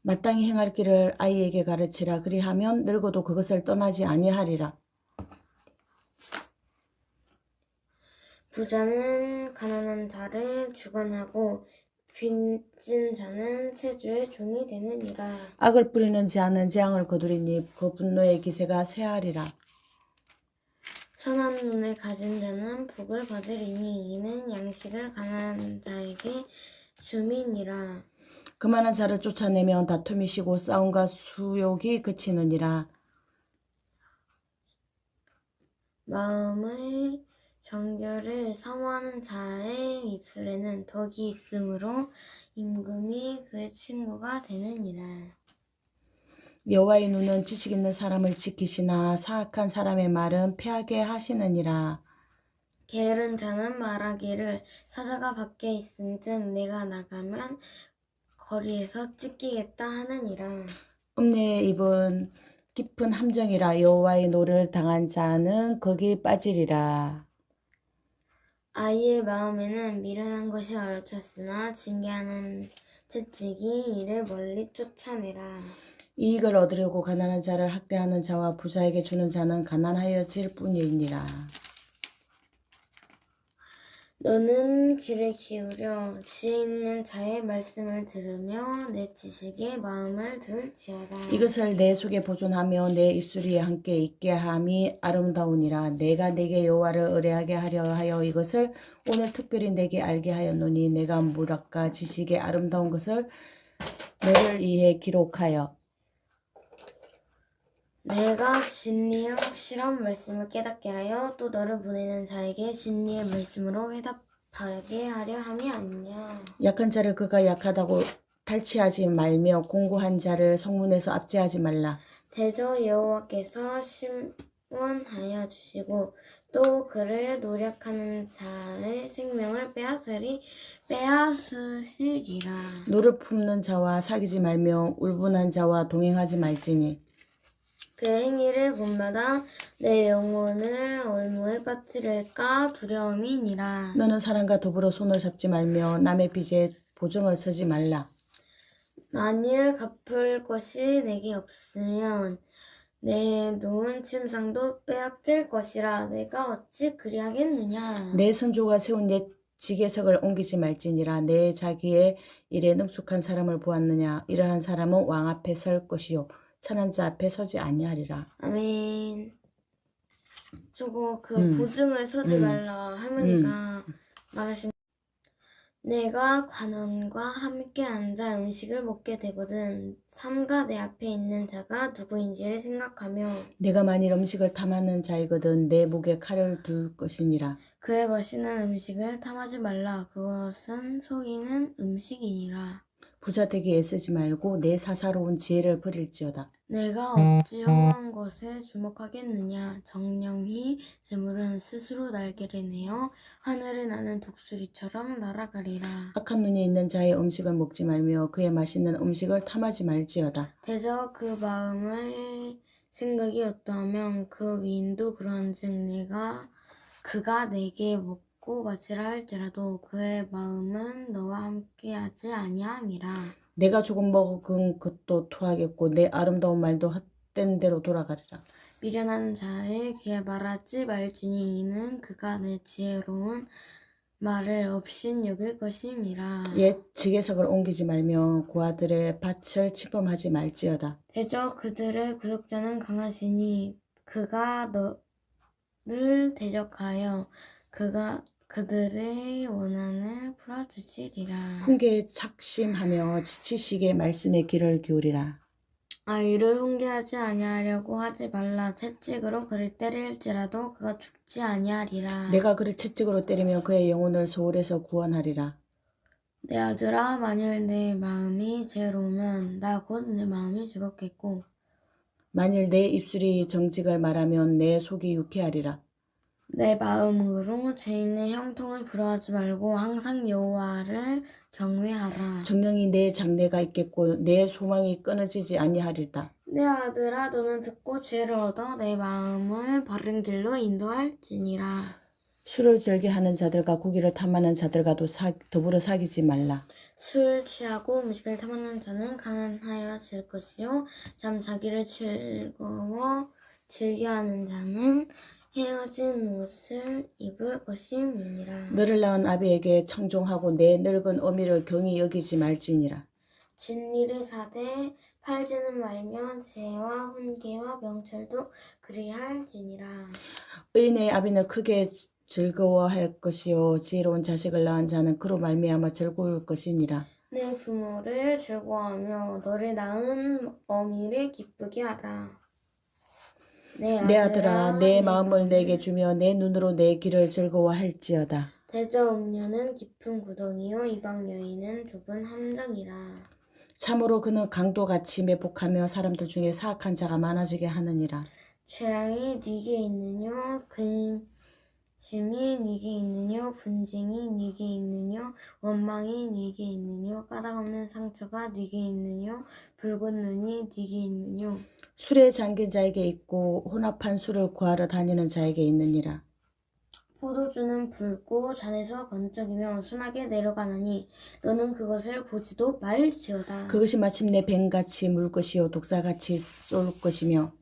마땅히 행할 길을 아이에게 가르치라. 그리하면 늙어도 그것을 떠나지 아니하리라. 부자는 가난한 자를 주관하고 빚진 자는 체주의 종이 되느니라. 악을 뿌리는 자는 재앙을 거두리니 그 분노의 기세가 쇠하리라. 선한 눈을 가진 자는 복을 받으리니 이는 양식을 가난한 자에게 줌이니라. 그만한 자를 쫓아내면 다툼이 쉬고 싸움과 수욕이 그치느니라. 마음의 정결을 사모하는 자의 입술에는 덕이 있으므로 임금이 그의 친구가 되느니라. 여호와의 눈은 지식 있는 사람을 지키시나 사악한 사람의 말은 패하게 하시느니라. 게으른 자는 말하기를 사자가 밖에 있은즉 내가 나가면 거리에서 찢기겠다 하느니라. 음녀의 입은 깊은 함정이라 여호와의 노를 당한 자는 거기 빠지리라. 아이의 마음에는 미련한 것이 얽혔으나 징계하는 채찍이 이를 멀리 쫓아내라. 이익을 얻으려고 가난한 자를 학대하는 자와 부자에게 주는 자는 가난하여질 뿐이니라. 너는 귀를 기울여 지혜 있는 자의 말씀을 들으며 내 지식에 마음을 둘지어다. 이것을 내 속에 보존하며 내 입술이 함께 있게 함이 아름다우니라. 내가 내게 여호와를 의뢰하게 하려 하여 이것을 오늘 특별히 내게 알게 하였노니 내가 무락과 지식의 아름다운 것을 너를 위해 기록하여 내가 진리의 확실한 말씀을 깨닫게 하여 또 너를 보내는 자에게 진리의 말씀으로 해답하게 하려 함이 아니냐. 약한 자를 그가 약하다고 탈취하지 말며 공고한 자를 성문에서 압제하지 말라. 대저 여호와께서 심원하여 주시고 또 그를 노력하는 자의 생명을 빼앗으시리라. 노를 품는 자와 사귀지 말며 울분한 자와 동행하지 말지니 그의 행위를 본마다 내 영혼을 올무에 빠뜨릴까 두려움이니라. 너는 사람과 더불어 손을 잡지 말며 남의 빚에 보증을 서지 말라. 만일 갚을 것이 내게 없으면 내 놓은 침상도 빼앗길 것이라 내가 어찌 그리하겠느냐. 내 선조가 세운 옛 지계석을 옮기지 말지니라. 내 자기의 일에 능숙한 사람을 보았느냐. 이러한 사람은 왕 앞에 설 것이요 천한 자 앞에 서지 아니하리라. 아멘. 저거 음. 보증을 서지 말라 할머니가 말하신. 내가 관원과 함께 앉아 음식을 먹게 되거든 삼가 내 앞에 있는 자가 누구인지를 생각하며 내가 만일 음식을 탐하는 자이거든 내 목에 칼을 둘 것이니라. 그의 맛있는 음식을 탐하지 말라. 그것은 속이는 음식이니라. 부자 되게 애쓰지 말고 내 사사로운 지혜를 버릴지어다. 내가 어찌 험한 것에 주목하겠느냐. 정령히 재물은 스스로 날개를 내어 하늘에 나는 독수리처럼 날아가리라. 악한 눈이 있는 자의 음식을 먹지 말며 그의 맛있는 음식을 탐하지 말지어다. 대저 그 마음의 생각이 어떠하면 그 위인도 그런즉 그가 내게 먹고 마시라 할지라도 그의 마음은 너와 함께하지 아니함이라. 내가 조금 먹은 것도 토하겠고 내 아름다운 말도 헛된 대로 돌아가리라. 미련한 자의 귀에 말하지 말지니 이는 그가 내 지혜로운 말을 없인 여길 것임이라. 옛 지계석을 옮기지 말며 고아들의 밭을 침범하지 말지어다. 대저 그들의 구속자는 강하시니 그가 너를 대적하여 그들의 원한을 풀어주시리라. 훈계에 착심하며 지식의 말씀에 귀를 기울이라. 아이를 훈계하지 아니하려고 하지 말라. 채찍으로 그를 때릴지라도 그가 죽지 아니하리라. 내가 그를 채찍으로 때리며 그의 영혼을 소홀에서 구원하리라. 내 아들아, 만일 내 마음이 지혜로우면 나 곧 내 마음이 즐겁겠고 만일 내 입술이 정직을 말하면 내 속이 유쾌하리라. 내 마음으로 죄인의 형통을 부러워하지 말고 항상 여호와를 경외하라. 정령이 내 장래가 있겠고 내 소망이 끊어지지 아니하리다. 내 아들아, 너는 듣고 지혜를 얻어 내 마음을 바른 길로 인도할지니라. 술을 즐겨하는 자들과 고기를 탐하는 자들과도 더불어 사귀지 말라. 술 취하고 음식을 탐하는 자는 가난하여질 것이요 자기를 즐거워 즐겨하는 자는 헤어진 옷을 입을 것임이니라. 너를 낳은 아비에게 청종하고 내 늙은 어미를 경히 여기지 말지니라. 진리를 사되 팔지는 말며 지혜와 훈계와 명철도 그리할지니라. 의인의 아비는 크게 즐거워할 것이요 지혜로운 자식을 낳은 자는 그로 말미암아 즐거울 것이니라. 내 부모를 즐거워하며 너를 낳은 어미를 기쁘게 하라. 내 아들아 내 마음을 내게 주며 내 눈으로 내 길을 즐거워할지어다. 대저 음녀는 깊은 구덩이요 이방 여인은 좁은 함정이라. 참으로 그는 강도같이 매복하며 사람들 중에 사악한 자가 많아지게 하느니라. 죄악이 네게 있느뇨 근심이 네게 있느뇨 분쟁이 네게 있느뇨 원망이 네게 있느뇨 까닭없는 상처가 네게 있느뇨 붉은 눈이 네게 있느뇨. 술에 잠긴 자에게 있고 혼합한 술을 구하러 다니는 자에게 있느니라. 포도주는 붉고 잔에서 번쩍이며 순하게 내려가느니 너는 그것을 보지도 말지어다. 그것이 마침내 뱀같이 물 것이요 독사같이 쏠 것이며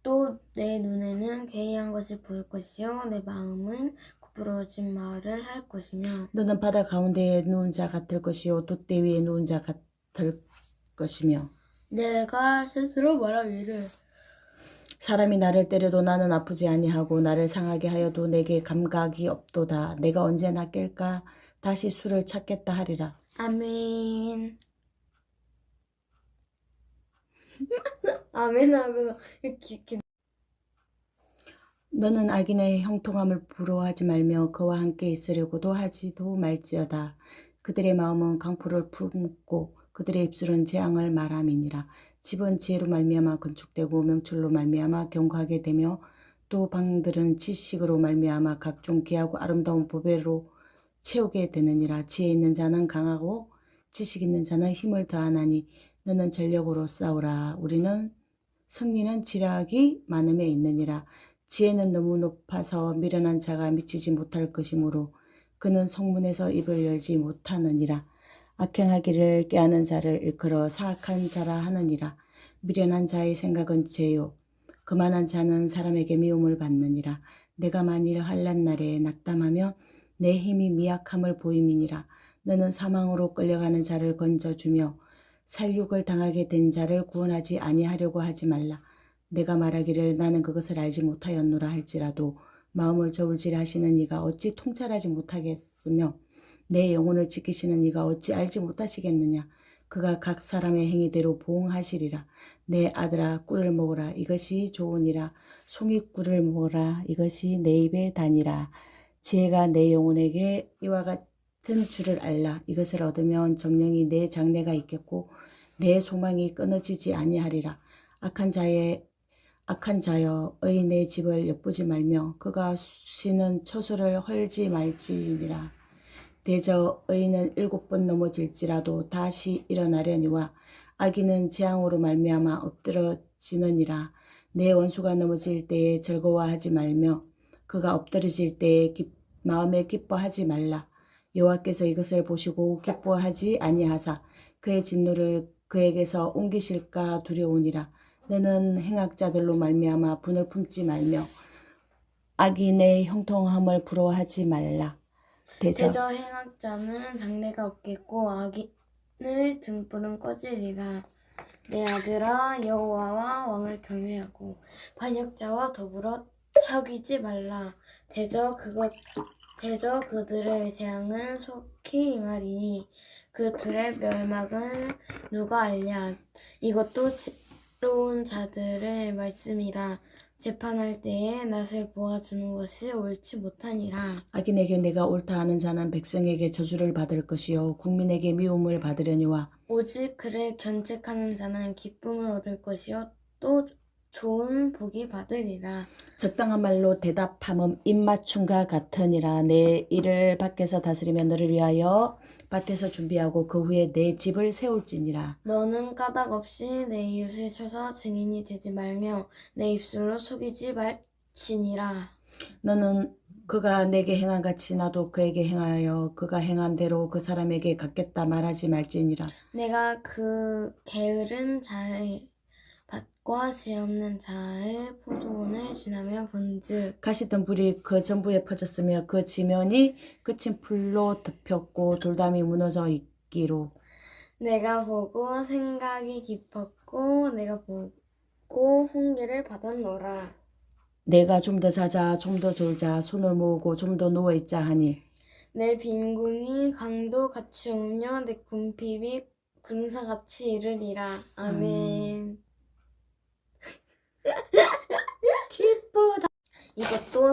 또 내 눈에는 괴이한 것이 보일 것이요 내 마음은 부러워진 말을 할 것이며. 너는 바다 가운데에 누운 자 같을 것이요 돛대 위에 누운 자 같을 것이며 내가 스스로 말하기를 사람이 나를 때려도 나는 아프지 아니하고 나를 상하게 하여도 내게 감각이 없도다. 내가 언제나 깰까 다시 술을 찾겠다 하리라. 아멘. 아멘 하고 이렇게 너는 악인의 형통함을 부러워하지 말며 그와 함께 있으려고도 하지도 말지어다. 그들의 마음은 강포를 품고 그들의 입술은 재앙을 말함이니라. 집은 지혜로 말미암아 건축되고 명철로 말미암아 견고하게 되며 또 방들은 지식으로 말미암아 각종 귀하고 아름다운 보배로 채우게 되느니라. 지혜 있는 자는 강하고 지식 있는 자는 힘을 더하나니 너는 전력으로 싸우라. 우리는 승리는 지략이 많음에 있느니라. 지혜는 너무 높아서 미련한 자가 미치지 못할 것이므로 그는 성문에서 입을 열지 못하느니라. 악행하기를 꾀하는 자를 일컬어 사악한 자라 하느니라. 미련한 자의 생각은 죄요 그만한 자는 사람에게 미움을 받느니라. 내가 만일 환난 날에 낙담하며 내 힘이 미약함을 보임이니라. 너는 사망으로 끌려가는 자를 건져주며 살육을 당하게 된 자를 구원하지 아니하려고 하지 말라. 내가 말하기를 나는 그것을 알지 못하였노라 할지라도 마음을 저울질 하시는 이가 어찌 통찰하지 못하겠으며 내 영혼을 지키시는 이가 어찌 알지 못하시겠느냐. 그가 각 사람의 행위대로 보응하시리라. 내 아들아 꿀을 먹으라. 이것이 좋으니라. 송이꿀을 먹으라. 이것이 내 입에 다니라. 지혜가 내 영혼에게 이와 같은 줄을 알라. 이것을 얻으면 정령이 내 장래가 있겠고 내 소망이 끊어지지 아니하리라. 악한 자여 의인의 집을 엿보지 말며 그가 쉬는 처소를 헐지 말지니라. 대저 의인은 7번 넘어질지라도 다시 일어나려니와 악인은 재앙으로 말미암아 엎드러지느니라. 내 원수가 넘어질 때에 즐거워하지 말며 그가 엎드러질 때에 마음에 기뻐하지 말라. 여호와께서 이것을 보시고 기뻐하지 아니하사 그의 진노를 그에게서 옮기실까 두려우니라. 너는 행악자들로 말미암아 분을 품지 말며 악인의 형통함을 부러워하지 말라. 대저 행악자는 장래가 없겠고 악인의 등불은 꺼지리라. 내 아들아 여호와와 왕을 경외하고 반역자와 더불어 사귀지 말라. 대저 그들의 재앙은 속히 임하리니 그 둘의 멸망은 누가 알랴. 이것도 지혜로운 자들의 말씀이라. 재판할 때에 낯을 보아주는 것이 옳지 못하니라. 악인에게 내가 옳다 하는 자는 백성에게 저주를 받을 것이요 국민에게 미움을 받으려니와 오직 그를 견책하는 자는 기쁨을 얻을 것이요 또 좋은 복이 받으리라. 적당한 말로 대답함은 입맞춤과 같으니라. 내 일을 밖에서 다스리며 너를 위하여 밭에서 준비하고 그 후에 내 집을 세울지니라. 너는 까닭 없이 내 이웃을 쳐서 증인이 되지 말며 내 입술로 속이지 말지니라. 너는 그가 내게 행한 같이 나도 그에게 행하여 그가 행한 대로 그 사람에게 갚겠다 말하지 말지니라. 내가 그 게으른 자의 밭과 지혜 없는 자의 포도원을 지나며 본즉 가시던 불이 그 전부에 퍼졌으며 그 지면이 그친 풀로 덮였고 돌담이 무너져 있기로 내가 보고 생각이 깊었고 내가 보고 훈계를 받았노라. 내가 좀 더 자자 좀 더 졸자 손을 모으고 좀 더 누워있자 하니 내 빈궁이 강도 같이 오며 내 궁핍이 군사같이 이르리라. 아멘.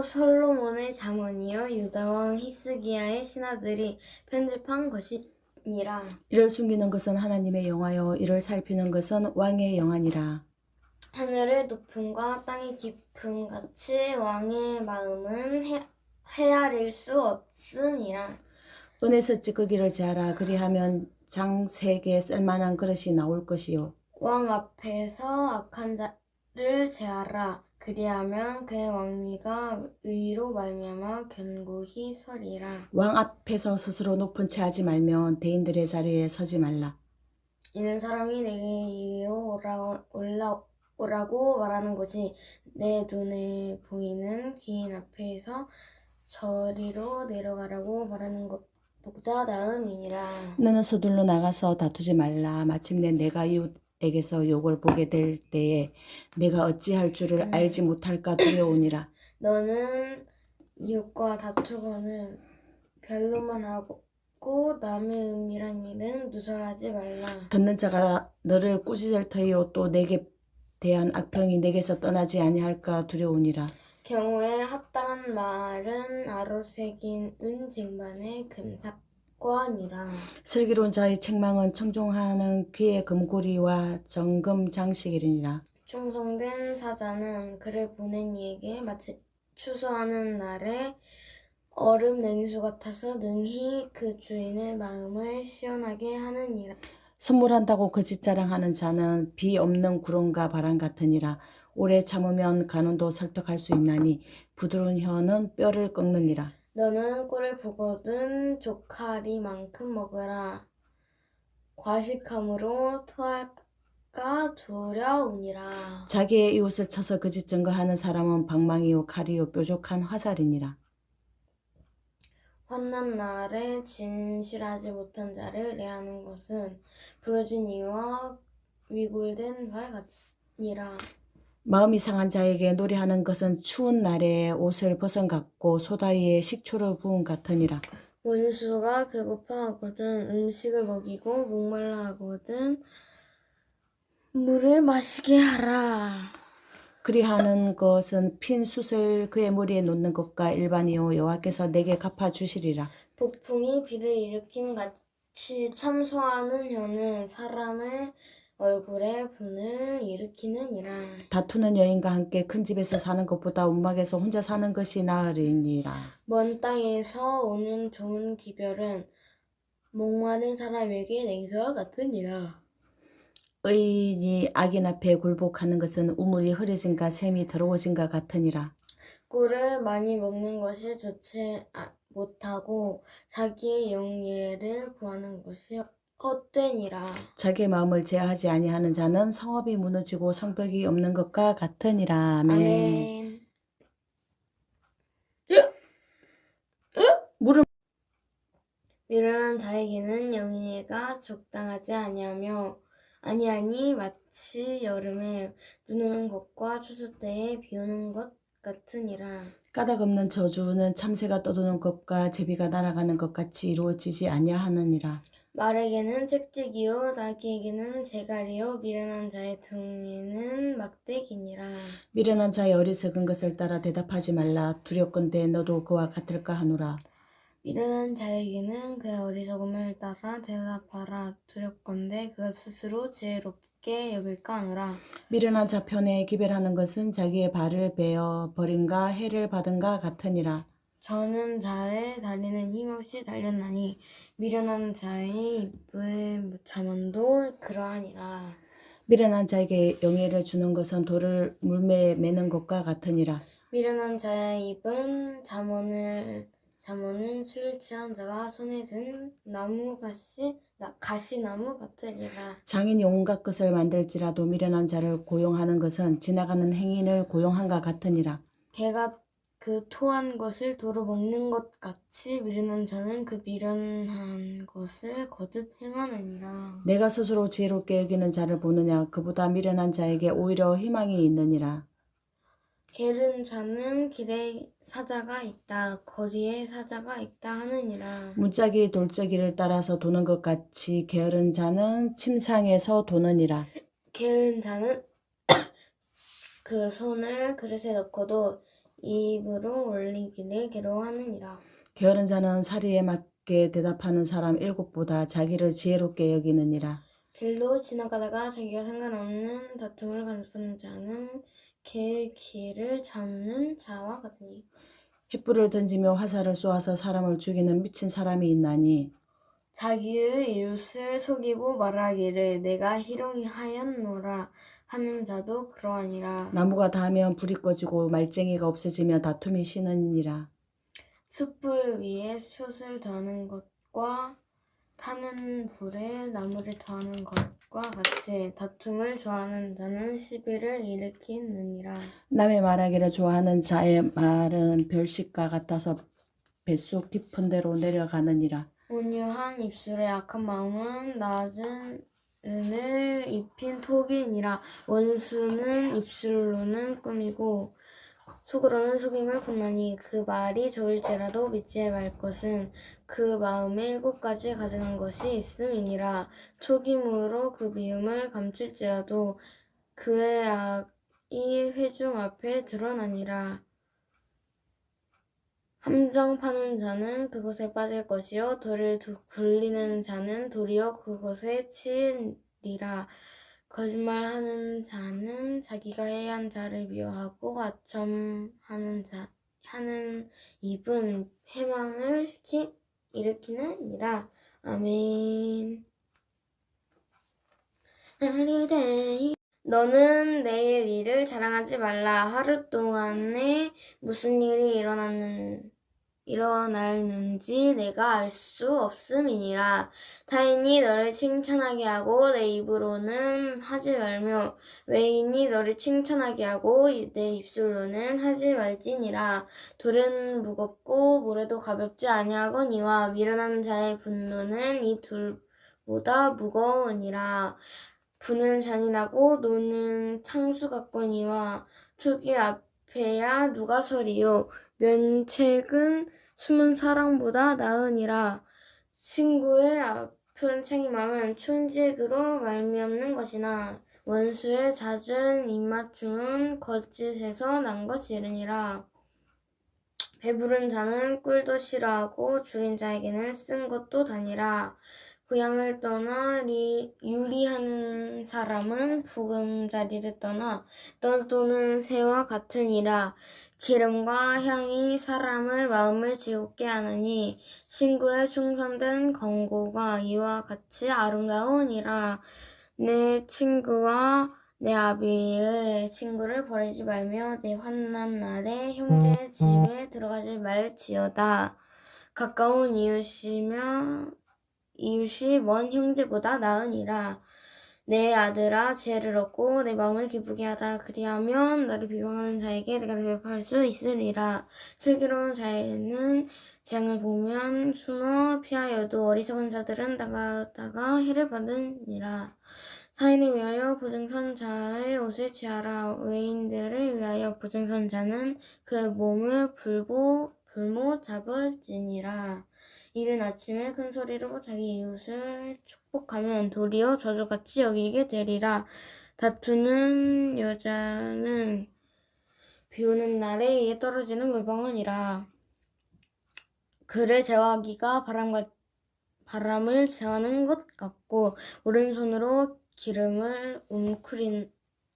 솔로몬의 잠언이요 유다 왕 히스기야의 신하들이 편집한 것이니라. 이를 숨기는 것은 하나님의 영화요 이를 살피는 것은 왕의 영안이라. 하늘의 높음과 땅의 깊음 같이 왕의 마음은 헤아릴 수 없으니라. 은에서 찌꺼기를 제하라. 그리하면 장 3개 쓸만한 그릇이 나올 것이요. 왕 앞에서 악한 자를 제하라. 그리하면 그의 왕위가 의로 말미암아 견고히 서리라. 왕 앞에서 스스로 높은 채 하지 말며 대인들의 자리에 서지 말라. 이는 사람이 내게 이리로 오라고 말하는 것이 내 눈에 보이는 귀인 앞에서 저리로 내려가라고 말하는 것보다 나음이니라. 너는 서둘러 나가서 다투지 말라. 마침내 내가 이웃에게서 욕을 보게 될 때에 내가 어찌할 줄을 알지 못할까 두려우니라. 너는 이웃과 다투고는 변론만 하고 남의 은밀한 일은 누설하지 말라. 듣는 자가 너를 꾸짖을 터이요 또 내게 대한 악평이 내게서 떠나지 아니할까 두려우니라. 경우에 합당한 말은 아로 새긴 은 쟁반의 금삽관이라. 슬기로운 자의 책망은 청종하는 귀의 금고리와 정금 장식이니라. 충성된 사자는 그를 보낸 이에게 마치 추수하는 날에 얼음 냉수 같아서 능히 그 주인의 마음을 시원하게 하느니라. 선물한다고 거짓 자랑하는 자는 비 없는 구름과 바람 같으니라. 오래 참으면 간원도 설득할 수 있나니 부드러운 혀는 뼈를 꺾느니라. 너는 꿀을 보거든 조카리만큼 먹으라. 과식함으로 토할까 두려우니라. 자기의 이웃을 쳐서 거짓 증거하는 사람은 방망이요 칼이요 뾰족한 화살이니라. 환난 날에 진실하지 못한 자를 애하는 것은 부러진 이와 위골된 발 같니라. 마음이 상한 자에게 노래하는 것은 추운 날에 옷을 벗은 같고 소다 위에 식초를 부은 같으니라. 원수가 배고파하거든 음식을 먹이고 목말라하거든 물을 마시게 하라. 그리하는 것은 핀 숯을 그의 머리에 놓는 것과 일반이요 여호와께서 내게 갚아주시리라. 폭풍이 비를 일으킴 같이 참소하는 혀는 사람의 얼굴에 분을 일으키느니라. 다투는 여인과 함께 큰 집에서 사는 것보다 움막에서 혼자 사는 것이 나으리니라. 먼 땅에서 오는 좋은 기별은 목마른 사람에게 냉수와 같으니라. 의인이 악인 앞에 굴복하는 것은 우물이 흐려진가 샘이 더러워진가 같으니라. 꿀을 많이 먹는 것이 좋지 못하고 자기의 영예를 구하는 것이 헛되니라. 자기의 마음을 제어하지 아니하는 자는 성읍이 무너지고 성벽이 없는 것과 같으니라. 아멘. 아멘. 물을 미련한 자에게는 영예가 적당하지 아니하니 마치 여름에 눈 오는 것과 추수 때에 비 오는 것 같으니라. 까닭 없는 저주는 참새가 떠도는 것과 제비가 날아가는 것 같이 이루어지지 아니하느니라. 말에게는 책찍이요 나귀에게는 재갈이요 미련한 자의 등에는 막대기니라. 미련한 자의 어리석은 것을 따라 대답하지 말라. 두렵건대 너도 그와 같을까 하노라. 미련한 자에게는 그의 어리석음을 따라 대답하라. 두렵건대 그가 스스로 지혜롭게 여길까 하노라. 미련한 자 편에 기별하는 것은 자기의 발을 베어 버린가 해를 받은가 같으니라. 저는 자의 다리는 힘없이 달렸나니 미련한 자의 입의 잠언도 그러하니라. 미련한 자에게 영예를 주는 것은 돌을 물매에 매는 것과 같으니라. 미련한 자의 입은 잠언은 술 취한 자가 손에 든 가시나무 같으리라. 장인이 온갖 것을 만들지라도 미련한 자를 고용하는 것은 지나가는 행인을 고용한가 같으니라. 개가 그 토한 것을 도로 먹는 것 같이 미련한 자는 그 미련한 것을 거듭 행하느니라. 내가 스스로 지혜롭게 여기는 자를 보느냐. 그보다 미련한 자에게 오히려 희망이 있느니라. 게으른 자는 길에 사자가 있다 거리에 사자가 있다 하느니라. 문짝이 돌적이를 따라서 도는 것 같이 게으른 자는 침상에서 도느니라. 게으른 자는 그 손을 그릇에 넣고도 입으로 올리기를 괴로워하느니라. 게으른 자는 사리에 맞게 대답하는 사람 7보다 자기를 지혜롭게 여기느니라. 길로 지나가다가 자기가 상관없는 다툼을 간섭하는 자는 길을 잡는 자와 같으니 횃불을 던지며 화살을 쏘아서 사람을 죽이는 미친 사람이 있나니 자기의 이웃을 속이고 말하기를 내가 희롱이 하였노라 하는 자도 그러하니라. 나무가 닿으면 불이 꺼지고 말쟁이가 없어지면 다툼이 쉬느니라. 숯불 위에 숯을 더하는 것과 타는 불에 나무를 더하는 것과 같이 다툼을 좋아하는 자는 시비를 일으키느니라. 남의 말하기를 좋아하는 자의 말은 별식과 같아서 뱃속 깊은 데로 내려가느니라. 온유한 입술에 악한 마음은 낮은 은을 입힌 토기니라. 원수는 입술로는 꾸미고 속으로는 속임을 붓나니 그 말이 좋을지라도 믿지 말 것은 그 마음에 7가지 가증한 것이 있음이니라. 속임으로 그 미움을 감출지라도 그의 악이 회중 앞에 드러나니라. 함정 파는 자는 그곳에 빠질 것이요 돌을 굴리는 자는 도리어 그곳에 치이리라. 거짓말하는 자는 자기가 해한 자를 미워하고 아첨하는 입은 회망을 일으키느니라. 아멘. 너는 내일 일을 자랑하지 말라. 하루 동안에 무슨 일이 일어날는지 내가 알 수 없음이니라. 타인이 너를 칭찬하게 하고 내 입으로는 하지 말며 외인이 너를 칭찬하게 하고 내 입술로는 하지 말지니라. 돌은 무겁고 모래도 가볍지 아니하거니와 미련한 자의 분노는 이 둘보다 무거우니라. 부는 잔인하고 노는 창수 같거니와 투기 앞에야 누가 서리요. 면책은 숨은 사랑보다 나으니라. 친구의 아픈 책망은 충직으로 말미암는 것이나 원수의 잦은 입맞춤은 거짓에서 난 것이니라. 배부른 자는 꿀도 싫어하고 줄인 자에게는 쓴 것도 다니라. 고향을 떠나 유리하는 사람은 보금자리를 떠나 떠도는 새와 같으니라. 기름과 향이 사람을 마음을 즐겁게 하느니 친구의 충성된 권고가 이와 같이 아름다우니라. 내 친구와 내 아비의 친구를 버리지 말며 내 환난 날에 형제의 집에 들어가지 말지어다. 가까운 이웃이 먼 형제보다 나으니라. 내 아들아 지혜를 얻고 내 마음을 기쁘게 하라. 그리하면 나를 비방하는 자에게 내가 대답할 수 있으리라. 슬기로운 자에는 재앙을 보면 숨어 피하여도 어리석은 자들은 나가다가 해를 받으니라. 타인을 위하여 보증선 자의 옷을 취하라. 외인들을 위하여 보증선 자는 그 몸을 불모 잡을지니라. 이른 아침에 큰 소리로 자기 이웃을 축복하면 도리어 저주같이 여기게 되리라. 다투는 여자는 비오는 날에 이에 떨어지는 물방울이라. 그를 제어하기가 바람을 제어하는 것 같고 오른손으로 기름을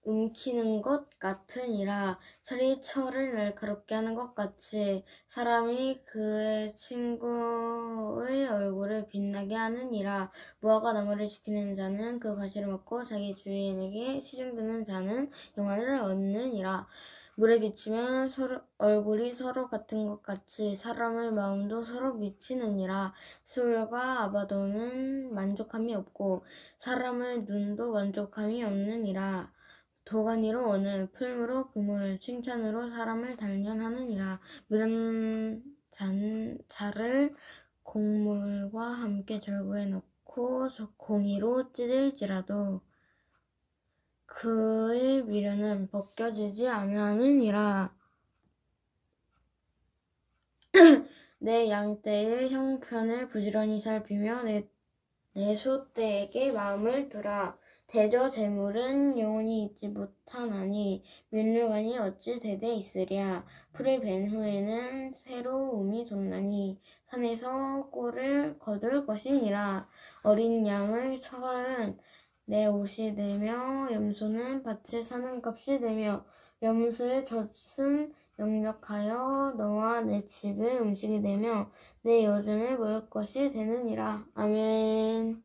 움키는 것 같으니라. 철이 철을 날카롭게 하는 것 같이 사람이 그의 친구의 얼굴을 빛나게 하느니라. 무화과 나무를 지키는 자는 그 과실을 먹고 자기 주인에게 시중드는 자는 영화를 얻느니라. 물에 비추면 얼굴이 서로 같은 것 같이 사람의 마음도 서로 비치느니라. 술과 아바도는 만족함이 없고 사람의 눈도 만족함이 없느니라. 도가니로 오늘 풀무로 그물 칭찬으로 사람을 단련하느니라. 미련 자를 곡물과 함께 절구에 넣고 공이로 찢을지라도 그의 미련은 벗겨지지 아니하느니라. 내 양떼의 형편을 부지런히 살피며 내 소떼에게 마음을 두라. 대저 재물은 영원히 있지 못하나니 면류관이 어찌 대대 있으랴. 풀을 벤 후에는 새로움이 돋나니 산에서 꼴을 거둘 것이니라. 어린 양의 철은 내 옷이 되며 염소는 밭에 사는 값이 되며 염소의 젖은 역력하여 너와 내 집의 음식이 되며 내 여종의 먹을 것이 되느니라. 아멘.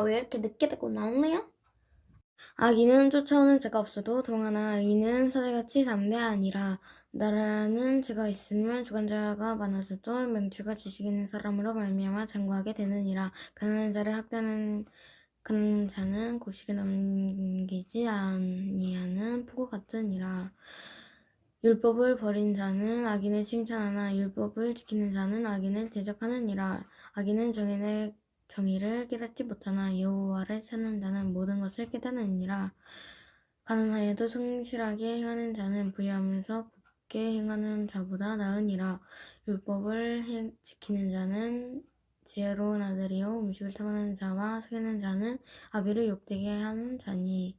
왜 이렇게 늦게 듣고 나오네요? 악인은 쫓아오는 자가 없어도 도망하나 의인은 사자같이 담대하니라. 나라는 죄가 있으면 주관자가 많아져도 명철과 지식 있는 사람으로 말미암아 장구하게 되느니라. 가난한 자를 학대하는 가난한 자는 곡식에 넘기지 아니하는 포구 같으니라. 율법을 버린 자는 악인을 칭찬하나 율법을 지키는 자는 악인을 대적하느니라. 악인은 정의를 깨닫지 못하나 여호와를 찾는 자는 모든 것을 깨닫느니라. 가난하여도 성실하게 행하는 자는 부유하면서 곱게 행하는 자보다 나으니라. 율법을 지키는 자는 지혜로운 아들이요 음식을 탐하는 자와 속이는 자는 아비를 욕되게 하는 자니라.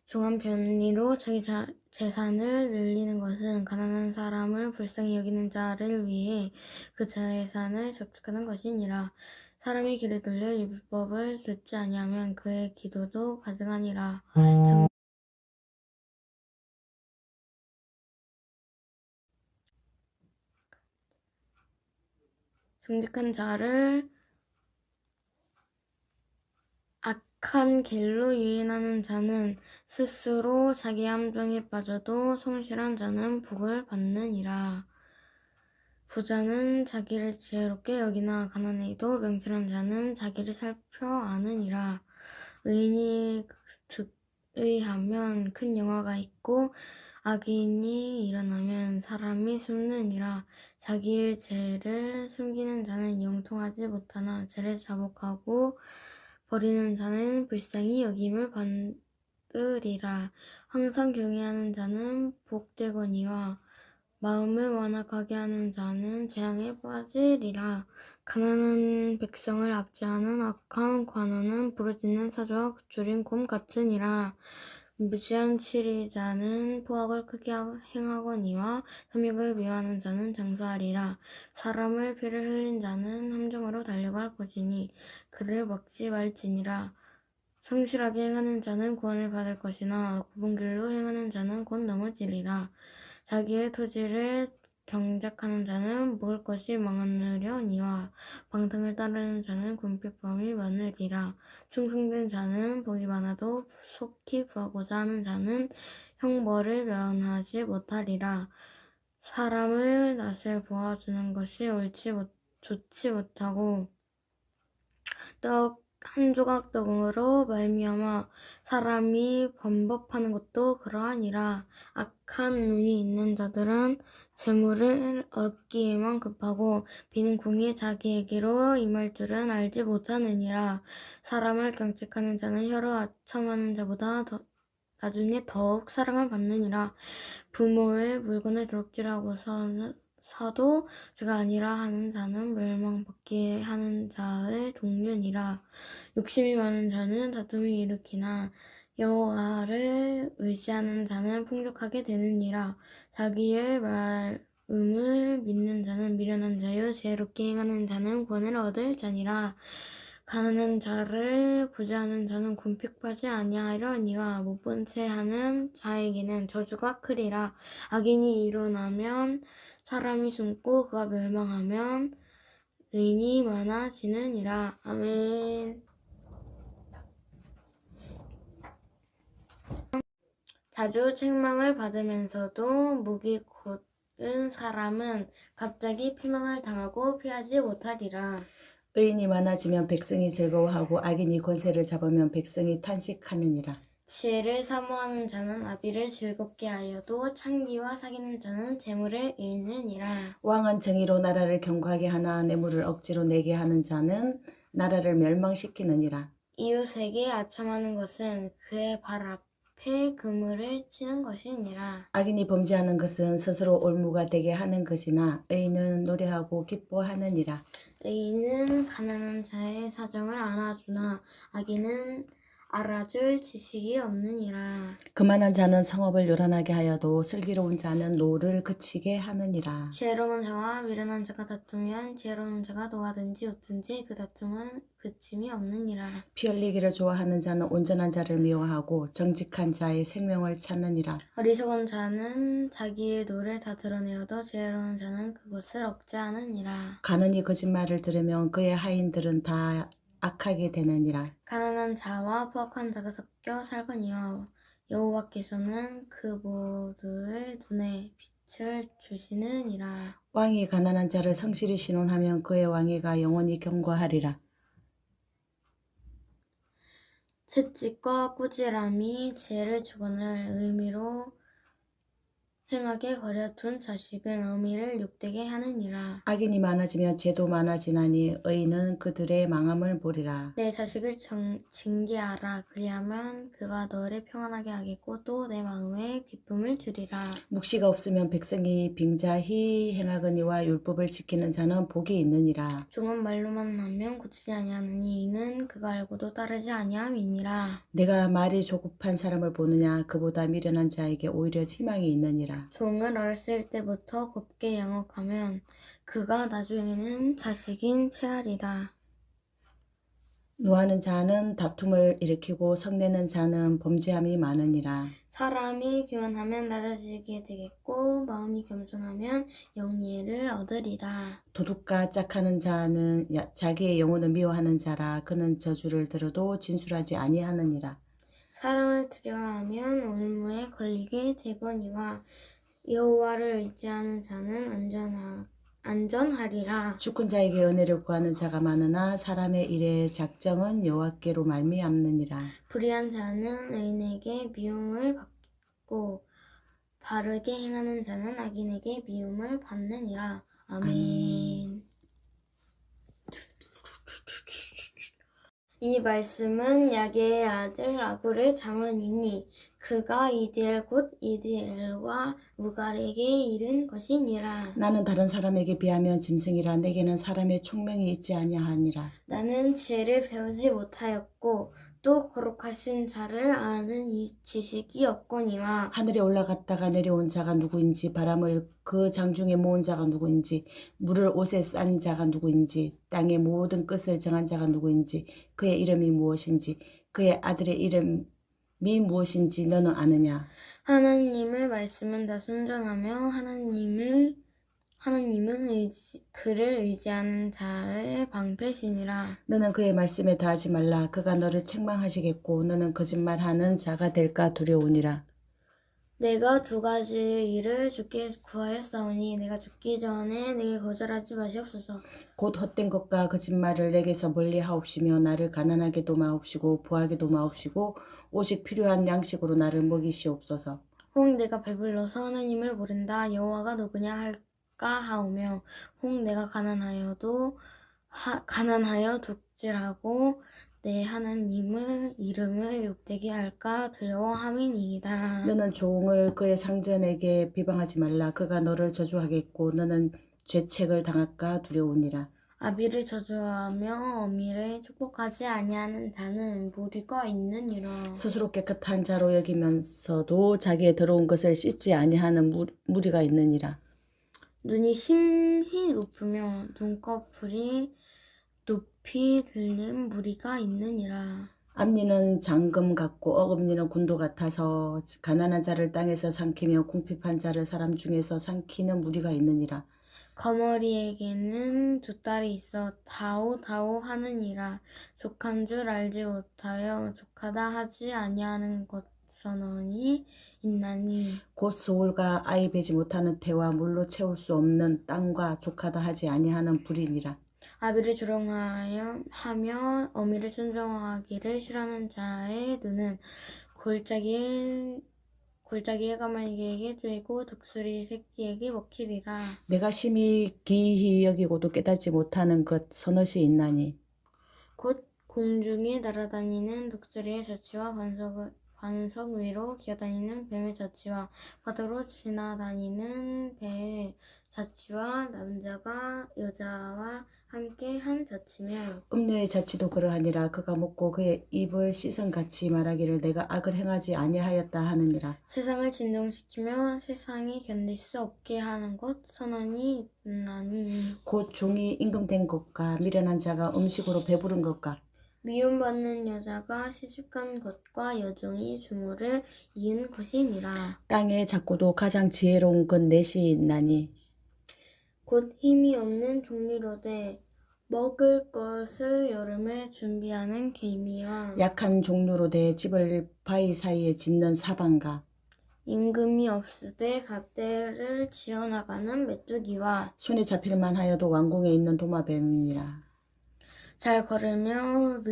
중한 편의로 자기 재산을 늘리는 것은 가난한 사람을 불쌍히 여기는 자를 위해 그 재산을 저축하는 것이니라. 사람이 길을 돌려 율법을 듣지 아니하면 그의 기도도 가증하니라. 정직한 자를 악한 길로 유인하는 자는 스스로 자기 함정에 빠져도 성실한 자는 복을 받느니라. 부자는 자기를 지혜롭게 여기나 가난해도 명철한 자는 자기를 살펴 아느니라. 의인이 득의하면 큰 영화가 있고 악인이 일어나면 사람이 숨느니라. 자기의 죄를 숨기는 자는 영통하지 못하나 죄를 자복하고 버리는 자는 불쌍히 여김을 받으리라. 항상 경외하는 자는 복되거니와 마음을 완악하게 하는 자는 재앙에 빠지리라. 가난한 백성을 압제하는 악한 관원은 부르짖는 사자와 굶주린 곰 같으니라. 무지한 치리자는 포악을 크게 행하거니와 탐욕을 미워하는 자는 장사하리라. 사람의 피를 흘린 자는 함정으로 달려갈 것이니 그를 막지 말지니라. 성실하게 행하는 자는 구원을 받을 것이나 굽은 길로 행하는 자는 곧 넘어지리라. 자기의 토지를 경작하는 자는 먹을 것이 많으려니와 방탕을 따르는 자는 궁핍함이 많으리라. 충성된 자는 복이 많아도 속히 구하고자 하는 자는 형벌을 면하지 못하리라. 사람을 낯을 보아주는 것이 좋지 못하고 한 조각 떡으로 말미암아 사람이 범법하는 것도 그러하니라. 악한 눈이 있는 자들은 재물을 얻기에만 급하고 비는 궁이 자기에게로 임할 줄은 알지 못하느니라. 사람을 경책하는 자는 혀로 아첨하는 자보다 나중에 더욱 사랑을 받느니라. 부모의 물건을 도둑질하고 사도 죄가 아니라 하는 자는 멸망받게 하는 자의 동료니라. 욕심이 많은 자는 다툼을 일으키나 여호와를 의지하는 자는 풍족하게 되느니라. 자기의 마음을 믿는 자는 미련한 자요 지혜롭게 행하는 자는 구원을 얻을 자니라. 가난한 자를 구제하는 자는 궁핍하지 아니하려니와 못본 채 하는 자에게는 저주가 크리라. 악인이 일어나면 사람이 숨고 그가 멸망하면 의인이 많아지느니라. 아멘. 자주 책망을 받으면서도 목이 곧은 사람은 갑자기 피망을 당하고 피하지 못하리라. 의인이 많아지면 백성이 즐거워하고 악인이 권세를 잡으면 백성이 탄식하느니라. 지혜를 사모하는 자는 아비를 즐겁게 하여도 창기와 사귀는 자는 재물을 잃느니라. 왕은 정의로 나라를 견고하게 하나 뇌물을 억지로 내게 하는 자는 나라를 멸망시키느니라. 이웃에게 아첨하는 것은 그의 발 앞에 앞에 그물을 치는 것이니라. 악인이 범죄하는 것은 스스로 올무가 되게 하는 것이나 의인은 노래하고 기뻐하느니라. 의인은 가난한 자의 사정을 알아주나 악인은 알아줄 지식이 없느니라. 그만한 자는 성읍을 요란하게 하여도 슬기로운 자는 노를 그치게 하느니라. 지혜로운 자와 미련한 자가 다투면 지혜로운 자가 노하든지 웃든지 그 다툼은 그침이 없느니라. 피 흘리기를 좋아하는 자는 온전한 자를 미워하고 정직한 자의 생명을 찾느니라. 어리석은 자는 자기의 노를 다 드러내어도 지혜로운 자는 그것을 억제하느니라. 가는이 거짓말을 들으면 그의 하인들은 다 악하게 되느니라. 가난한 자와 부악한 자가 섞여 살거니와 여호와께서는 그 모두의 눈에 빛을 주시느니라. 왕이 가난한 자를 성실히 신원하면 그의 왕위가 영원히 견고하리라. 채찍과 꾸지람이 지혜를 주거늘 의미로 행하게 버려둔 자식은 어미를 욕되게 하느니라. 악인이 많아지면 죄도 많아지나니 의인은 그들의 망함을 보리라. 내 자식을 징계하라. 그리하면 그가 너를 평안하게 하겠고 또 내 마음에 기쁨을 주리라. 묵시가 없으면 백성이 빙자히 행하거니와 율법을 지키는 자는 복이 있느니라. 종은 말로만 하면 고치지 아니하느니 이는 그가 알고도 따르지 아니함이니라. 내가 말이 조급한 사람을 보느냐 그보다 미련한 자에게 오히려 희망이 있느니라. 종을 어렸을 때부터 곱게 양육하면 그가 나중에는 자식인 채하리라. 노하는 자는 다툼을 일으키고 성내는 자는 범죄함이 많으니라. 사람이 교만하면 낮아지게 되겠고 마음이 겸손하면 영예를 얻으리라. 도둑과 짝하는 자는 자기의 영혼을 미워하는 자라. 그는 저주를 들어도 진술하지 아니하느니라. 사람을 두려워하면 올무에 걸리게 되거니와 여호와를 의지하는 자는 안전하리라. 죽은 자에게 은혜를 구하는 자가 많으나 사람의 일의 작정은 여호와께로 말미암느니라. 불의한 자는 의인에게 미움을 받고 바르게 행하는 자는 악인에게 미움을 받느니라. 아멘. 이 말씀은 야게의 아들 아굴의 자문이니 그가 이디엘 곧 이디엘과 우갈에게 이른 것이니라. 나는 다른 사람에게 비하면 짐승이라. 내게는 사람의 총명이 있지 아니하니라. 나는 지혜를 배우지 못하였고 또 거룩하신 자를 아는 이 지식이 없거니와 하늘에 올라갔다가 내려온 자가 누구인지, 바람을 그 장중에 모은 자가 누구인지, 물을 옷에 싼 자가 누구인지, 땅의 모든 끝을 정한 자가 누구인지, 그의 이름이 무엇인지, 그의 아들의 이름이 무엇인지 너는 아느냐? 하나님의 말씀은 다 순종하며 하나님은 그를 의지하는 자의 방패시니라. 너는 그의 말씀에 다하지 말라. 그가 너를 책망하시겠고 너는 거짓말하는 자가 될까 두려우니라. 내가 두 가지 일을 주께 구하였사오니 내가 죽기 전에 내게 거절하지 마시옵소서. 곧 헛된 것과 거짓말을 내게서 멀리 하옵시며 나를 가난하게도 마옵시고 부하게도 마옵시고 오직 필요한 양식으로 나를 먹이시옵소서. 혹 내가 배불러서 하나님을 모른다 여호와가 누구냐 할까 하오며 혹 내가 가난하여 독질하고 내 하나님의 이름을 욕되게 할까 두려워함이니이다. 너는 종을 그의 상전에게 비방하지 말라. 그가 너를 저주하겠고 너는 죄책을 당할까 두려우니라. 아비를 저주하며 어미를 축복하지 아니하는 자는 무리가 있느니라. 스스로 깨끗한 자로 여기면서도 자기의 더러운 것을 씻지 아니하는 무리가 있느니라. 눈이 심히 높으며 눈꺼풀이 높이 들린 무리가 있느니라. 앞니는 장금 같고 어금니는 군도 같아서 가난한 자를 땅에서 삼키며 궁핍한 자를 사람 중에서 삼키는 무리가 있느니라. 거머리에게는 두 딸이 있어 다오다오 하느니라. 족한 줄 알지 못하여 족하다 하지 아니하는 것 선언이 있나니 곧 소울과 아이 베지 못하는 태와 물로 채울 수 없는 땅과 족하다 하지 아니하는 불이니라. 아비를 조롱하여 하며 어미를 순종하기를 싫어하는 자의 눈은 골짜기의 가마에게 쪼이고 독수리 새끼에게 먹히리라. 내가 심히 기이히 여기고도 깨닫지 못하는 것 서너시 있나니 곧 공중에 날아다니는 독수리의 자취와 반석 위로 기어다니는 뱀의 자취와 바다로 지나다니는 배의 자취와 남자가 여자와 함께 한 자취며 음녀의 자취도 그러하니라. 그가 먹고 그의 입을 씻은 같이 말하기를 내가 악을 행하지 아니하였다 하느니라. 세상을 진동시키며 세상이 견딜 수 없게 하는 것 선언이 있나니 곧 종이 임금된 것과 미련한 자가 음식으로 배부른 것과 미움받는 여자가 시집간 것과 여종이 주물을 이은 것이니라. 땅에 작고도 가장 지혜로운 것 넷이 있나니 곧 힘이 없는 종류로되 먹을 것을 여름에 준비하는 개미와 약한 종류로 돼 집을 바위 사이에 짓는 사방과 임금이 없으되 갓대를 지어나가는 메뚜기와 손에 잡힐만 하여도 왕궁에 있는 도마뱀이니라. 잘 걸으며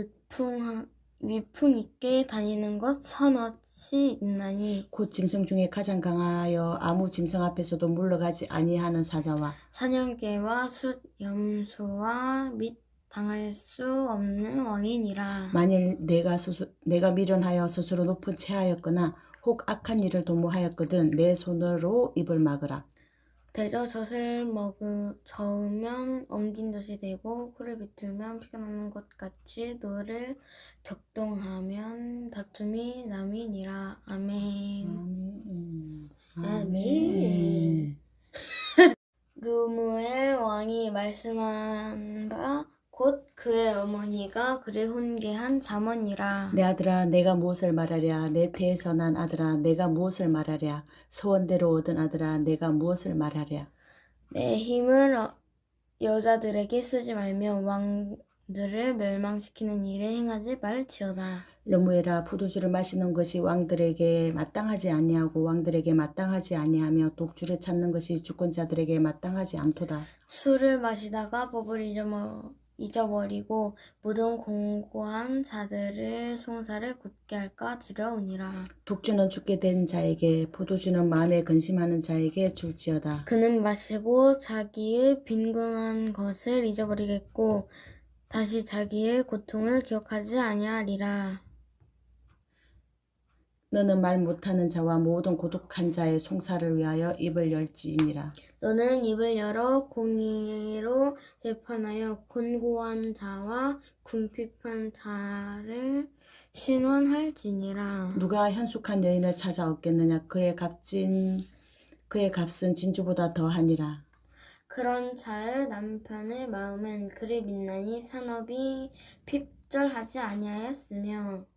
위풍 있게 다니는 것 서너치 있나니 곧 짐승 중에 가장 강하여 아무 짐승 앞에서도 물러가지 아니하는 사자와 사냥개와 숫 염소와 및 당할 수 없는 왕이니라. 만일 내가 미련하여 스스로 높은 채하였거나 혹 악한 일을 도모하였거든 내 손으로 입을 막으라. 대저 젖을 저으면 엉긴 젖이 되고 코를 비틀면 피가 나는 것 같이 너를 격동하면 다툼이 남이니라. 아멘. 아멘. 루무엘 왕이 말씀한 바 곧 그의 어머니가 그를 훈계한 잠언이라. 내 아들아 내가 무엇을 말하랴. 내 태에서 난 아들아 내가 무엇을 말하랴. 소원대로 얻은 아들아 내가 무엇을 말하랴. 내 힘을 여자들에게 쓰지 말며 왕들을 멸망시키는 일을 행하지 말지어다. 르무엘아 포도주를 마시는 것이 왕들에게 마땅하지 아니하고 왕들에게 마땅하지 아니하며 독주를 찾는 것이 주권자들에게 마땅하지 않도다. 술을 마시다가 법을 잊어버리고 모든 공고한 자들의 송사를 굽게 할까 두려우니라. 독주는 죽게 된 자에게 포도주는 마음에 근심하는 자에게 줄지어다. 그는 마시고 자기의 빈궁한 것을 잊어버리겠고 다시 자기의 고통을 기억하지 아니하리라. 너는 말 못하는 자와 모든 고독한 자의 송사를 위하여 입을 열지니라. 너는 입을 열어 공의로 재판하여 곤고한 자와 궁핍한 자를 신원할지니라. 누가 현숙한 여인을 찾아 얻겠느냐. 그의 값은 진주보다 더하니라. 그런 자의 남편의 마음은 그를 믿나니 산업이 핍절하지 아니하였으며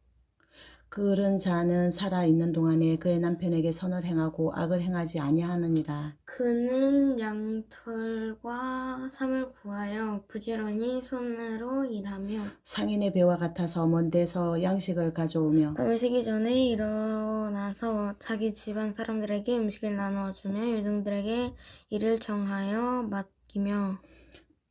그런 자는 살아 있는 동안에 그의 남편에게 선을 행하고 악을 행하지 아니하느니라. 그는 양털과 삼을 구하여 부지런히 손으로 일하며 상인의 배와 같아서 먼 데서 양식을 가져오며 밤이 새기 전에 일어나서 자기 집안 사람들에게 음식을 나누어주며 유등들에게 일을 정하여 맡기며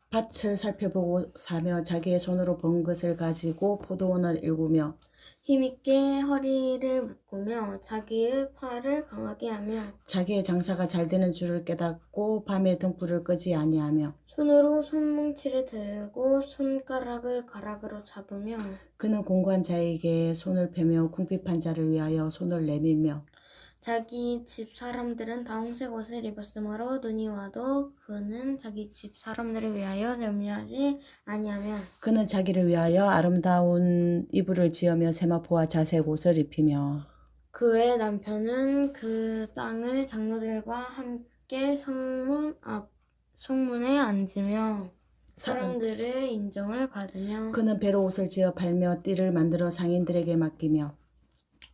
밭을 살펴보고 사며 자기의 손으로 번 것을 가지고 포도원을 일구며 힘있게 허리를 묶으며 자기의 팔을 강하게 하며 자기의 장사가 잘 되는 줄을 깨닫고 밤에 등불을 끄지 아니하며 손으로 손뭉치를 들고 손가락을 가락으로 잡으며 그는 공고한 자에게 손을 펴며 궁핍한 자를 위하여 손을 내밀며 자기 집 사람들은 다 홍색 옷을 입었으므로 눈이 와도 그는 자기 집 사람들을 위하여 염려하지 아니하며 그는 자기를 위하여 아름다운 이불을 지으며 세마포와 자색 옷을 입히며 그의 남편은 그 땅의 장로들과 함께 성문에 앉으며 사람들의 인정을 받으며 그는 배로 옷을 지어 팔며 띠를 만들어 상인들에게 맡기며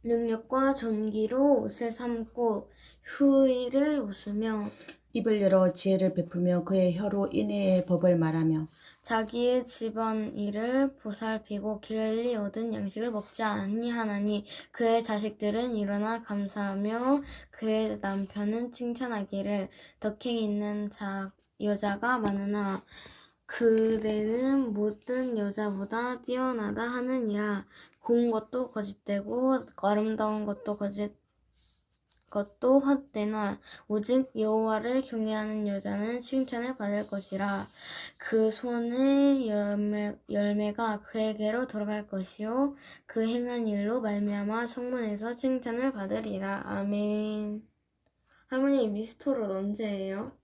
능력과 존귀로 옷을 삼고 후의를 웃으며 입을 열어 지혜를 베풀며 그의 혀로 인애의 법을 말하며 자기의 집안 일을 보살피고 길리 얻은 양식을 먹지 아니하나니 그의 자식들은 일어나 감사하며 그의 남편은 칭찬하기를 덕행 있는 여자가 많으나 그대는 모든 여자보다 뛰어나다 하느니라. 고운 것도 거짓되고 아름다운 것도 것도 헛되나 오직 여호와를 경외하는 여자는 칭찬을 받을 것이라. 그 손의 열매가 그에게로 돌아갈 것이요 그 행한 일로 말미암아 성문에서 칭찬을 받으리라. 아멘. 할머니 미스터롯 언제예요?